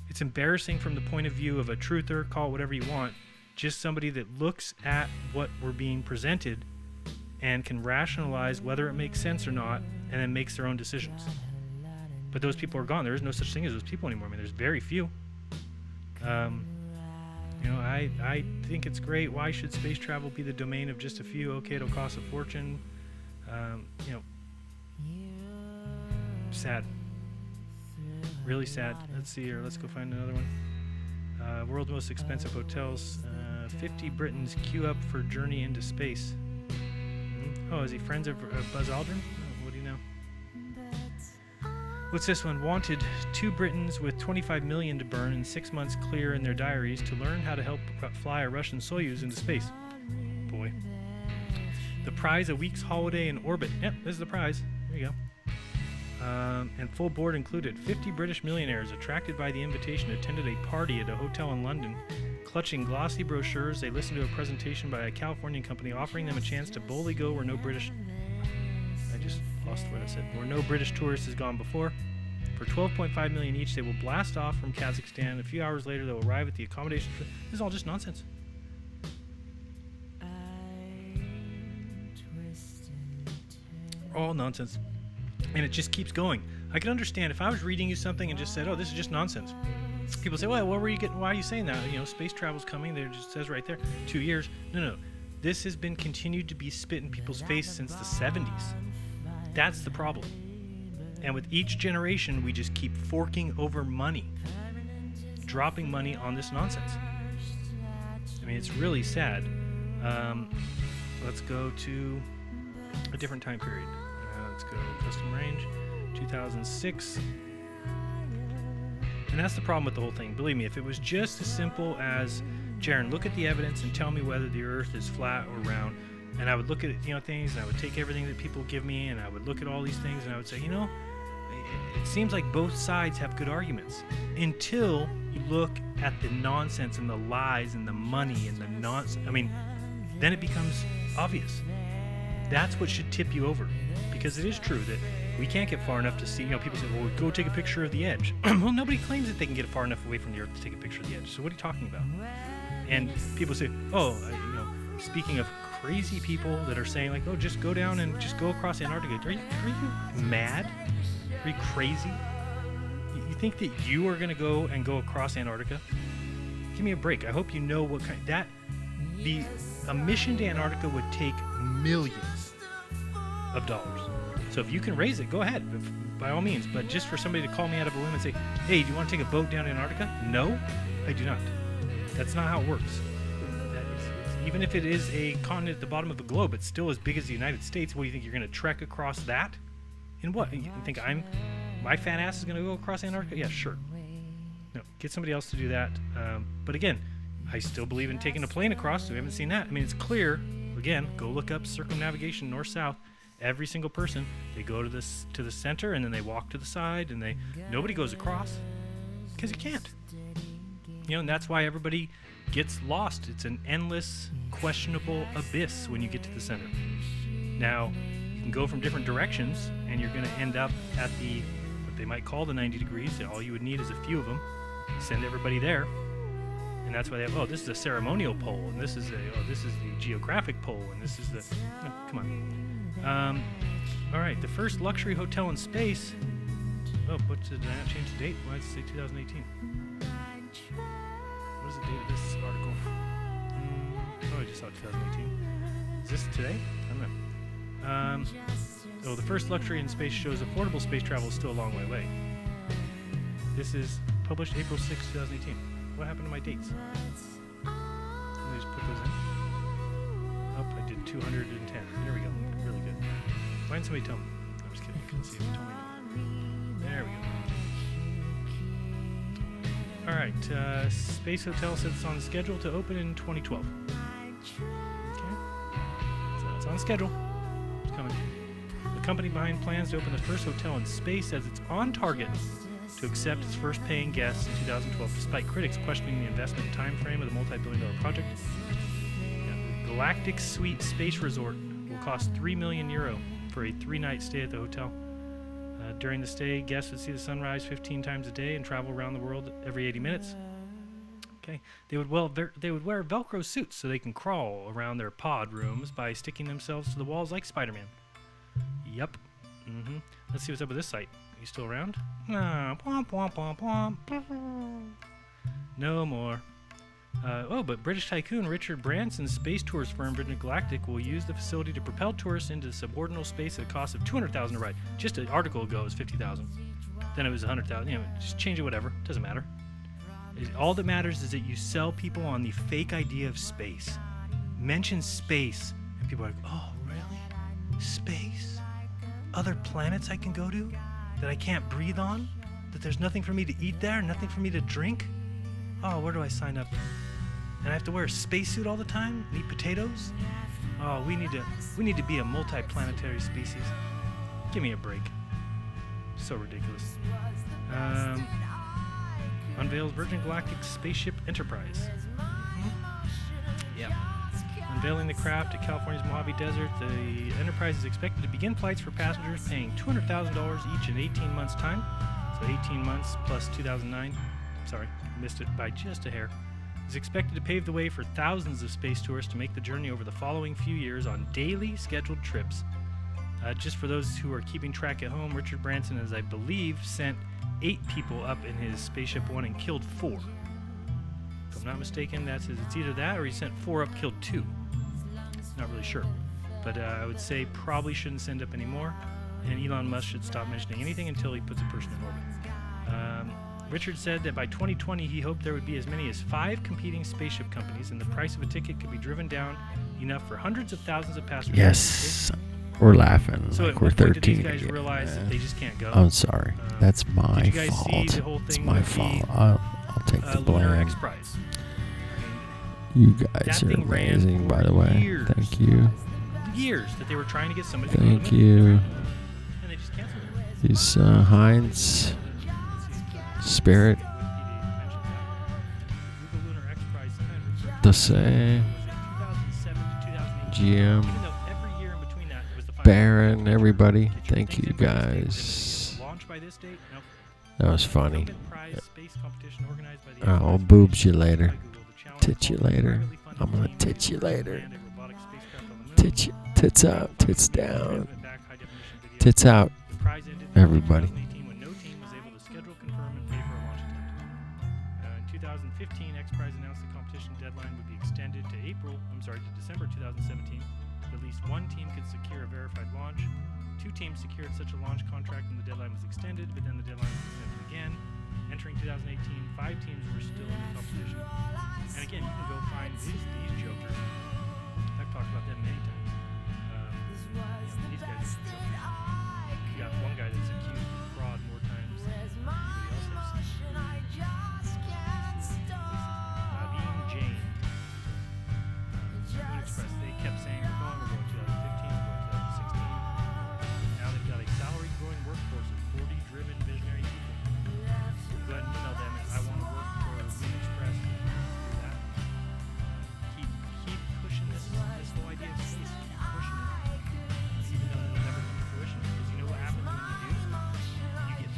It's embarrassing from the point of view of a truther, call it whatever you want, just somebody that looks at what we're being presented and can rationalize whether it makes sense or not, and then makes their own decisions. But those people are gone. There is no such thing as those people anymore. I mean, there's very few. I think it's great. Why should space travel be the domain of just a few? Okay, it'll cost a fortune. Sad. Really sad. Let's see here. Let's go find another one. World's most expensive hotels. 50 Britons queue up for journey into space. Oh, is he friends of Buzz Aldrin? Oh, what do you know? What's this one? Wanted 2 Britons with 25 million to burn in 6 months clear in their diaries to learn how to help fly a Russian Soyuz into space. Boy. The prize, a week's holiday in orbit. Yep, this is the prize. There you go. And full board included. 50 British millionaires attracted by the invitation attended a party at a hotel in London. Clutching glossy brochures, they listened to a presentation by a Californian company offering them a chance to boldly go where no British... I just lost what I said. Where no British tourist has gone before. For $12.5 million each, they will blast off from Kazakhstan. A few hours later, they'll arrive at the accommodation... This is all just nonsense. All nonsense. And it just keeps going. I can understand if I was reading you something and just said, oh, this is just nonsense. People say, well, what were you getting? Why are you saying that? Space travel's coming. There just says right there, 2 years. No. This has been continued to be spit in people's face since the 70s. That's the problem. And with each generation, we just keep forking over money. Dropping money on this nonsense. I mean, it's really sad. Let's go to a different time period. Let's go custom range, 2006. And that's the problem with the whole thing. Believe me, if it was just as simple as, Jaron, look at the evidence and tell me whether the Earth is flat or round, and I would look at things, and I would take everything that people give me, and I would look at all these things, and I would say, it seems like both sides have good arguments until you look at the nonsense and the lies and the money and the nonsense. I mean, then it becomes obvious. That's what should tip you over, because it is true that we can't get far enough to see. People say, well, go take a picture of the edge. Well, nobody claims that they can get far enough away from the Earth to take a picture of the edge. So what are you talking about? And people say, speaking of crazy people that are saying, like, oh, just go down and just go across Antarctica. Are you mad? Are you crazy? You think that you are going to go across Antarctica? Give me a break. I hope you know what kind a mission to Antarctica would take millions of dollars. So if you can raise it, go ahead, by all means. But just for somebody to call me out of a limb and say, hey, do you want to take a boat down to Antarctica? No, I do not. That's not how it works. Even if it is a continent at the bottom of the globe, it's still as big as the United States. What do you think, you're going to trek across that? In what? You think my fat ass is going to go across Antarctica? Yeah, sure. No, get somebody else to do that. But again, I still believe in taking a plane across, so we haven't seen that. I mean, it's clear. Again, go look up circumnavigation north-south. Every single person, they go to the center, and then they walk to the side, and nobody goes across because you can't. And that's why everybody gets lost. It's an endless, questionable abyss when you get to the center. Now, you can go from different directions, and you're going to end up at what they might call the 90 degrees. All you would need is a few of them. Send everybody there. And that's why they have, this is a ceremonial pole, and this is the geographic pole, and this is the... Oh, come on. All right, the first luxury hotel in space... Oh, did I not change the date? Why does it say 2018? What is the date of this article? I just saw 2018. Is this today? I don't know. The first luxury in space shows affordable space travel is still a long way away. This is published April 6, 2018. What happened to my dates? Let me just put those in. Oh, I did 210. There we go. Really good. Why didn't somebody tell me? I'm just kidding. You couldn't see if you told me. There we go. right. Space Hotel says it's on the schedule to open in 2012. Okay. So it's on schedule. It's coming. The company behind plans to open the first hotel in space says it's on target to accept its first paying guests in 2012, despite critics questioning the investment time frame of the multi-billion-dollar project. Yeah, the Galactic Suite Space Resort will cost €3 million for a 3-night stay at the hotel. During the stay, guests would see the sunrise 15 times a day and travel around the world every 80 minutes. Okay, they would wear Velcro suits so they can crawl around their pod rooms by sticking themselves to the walls like Spider-Man. Yep. Let's see what's up with this site. Are you still around? No more. But British tycoon Richard Branson's space tours firm Virgin Galactic will use the facility to propel tourists into suborbital space at a cost of $200,000 a ride. Just an article ago it was $50,000. Then it was $100,000. Just change it, whatever. Doesn't matter. All that matters is that you sell people on the fake idea of space. Mention space, and people are like, "Oh, really? Space? Other planets I can go to that I can't breathe on? That there's nothing for me to eat there, nothing for me to drink? Oh, where do I sign up? And I have to wear a spacesuit all the time and eat potatoes? Oh, we need to be a multi-planetary species. Give me a break. So ridiculous." Unveils Virgin Galactic Spaceship Enterprise. Yeah. Unveiling the craft at California's Mojave Desert, the Enterprise is expected to begin flights for passengers paying $200,000 each in 18 months' time. So 18 months plus 2009. Sorry, missed it by just a hair. Is expected to pave the way for thousands of space tourists to make the journey over the following few years on daily scheduled trips. Just for those who are keeping track at home, Richard Branson has, I believe, sent 8 people up in his Spaceship One and killed 4. If I'm not mistaken, it's either that or he sent 4 up, killed 2. Not really sure. But I would say probably shouldn't send up any more, and Elon Musk should stop mentioning anything until he puts a person in orbit. Richard said that by 2020 he hoped there would be as many as 5 competing spaceship companies, and the price of a ticket could be driven down enough for hundreds of thousands of passengers.
Yes, we're laughing
So
like
at
we're
what point
13
did these guys
again.
realize that they just can't go?
I'm sorry. That's my
did you guys see
fault.
the whole
It's
thing
my
with
fault.
the,
I'll take the
Lunar
blame.
X Prize?
You guys
That
are
thing ran
amazing, by the
for
way.
years.
Thank you.
Years that they were trying to get somebody to go to
Thank
the moon.
you.
And they just canceled it.
These Heinz Spirit
Google Lunar X Prize spent
the say
was in 2007 to 2018.
GM
Even though every year in between that was the final
Baron, everybody.
Get your
Thank
things
you
in by this date,
guys.
then launch by this date? Nope.
That was funny.
Incumbent prize space competition organized by the
I'll
Enterprise
boobs you
by
later.
Google. The challenge
Tit you
involved a
later.
privately funded
I'm gonna
team
tit you
to
later.
land a robotic spacecraft on the moon.
Tits up, tits down.
Back high-definition video.
Tits out.
The prize ended in
Everybody.
2018 when no team was able to schedule, confirm, and pay for a launch attempt. In 2015, X Prize announced the competition deadline would be extended to December 2017. At least one team could secure a verified launch. 2 teams secured such a launch contract and the deadline was extended, but then the deadline was extended again. Entering 2018, 5 teams were still in the competition. And again, you can go find these jokers. I've talked about them many times. These guys are jokers. You got one guy that's accused of fraud more times than anybody else I've seen. Naveen Jain. Moon Express, they kept saying, we're going 2015, we're going 2016. Now they've got a salary growing workforce of 40 driven visionary people. Go ahead and email them at I want to work for Moon Express. Do that. Keep pushing this whole idea of space. Keep pushing it. Even though it'll never come to fruition. Because you know what happens when you do? You get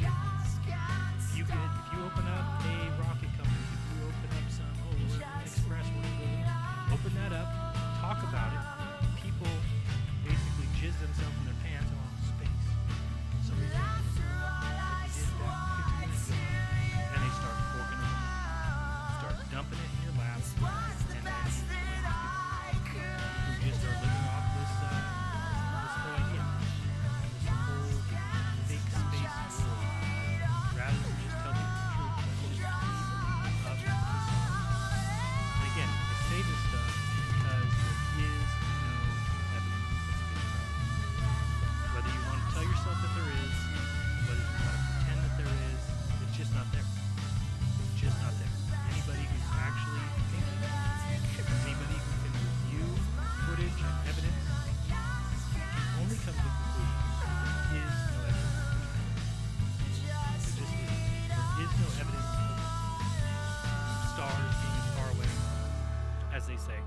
as they say,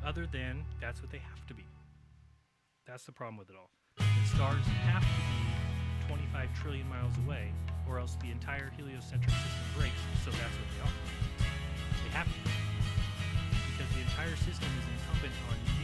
other than that's what they have to be. That's the problem with it all. The stars have to be 25 trillion miles away, or else the entire heliocentric system breaks, so that's what they are. They have to be. Because the entire system is incumbent on you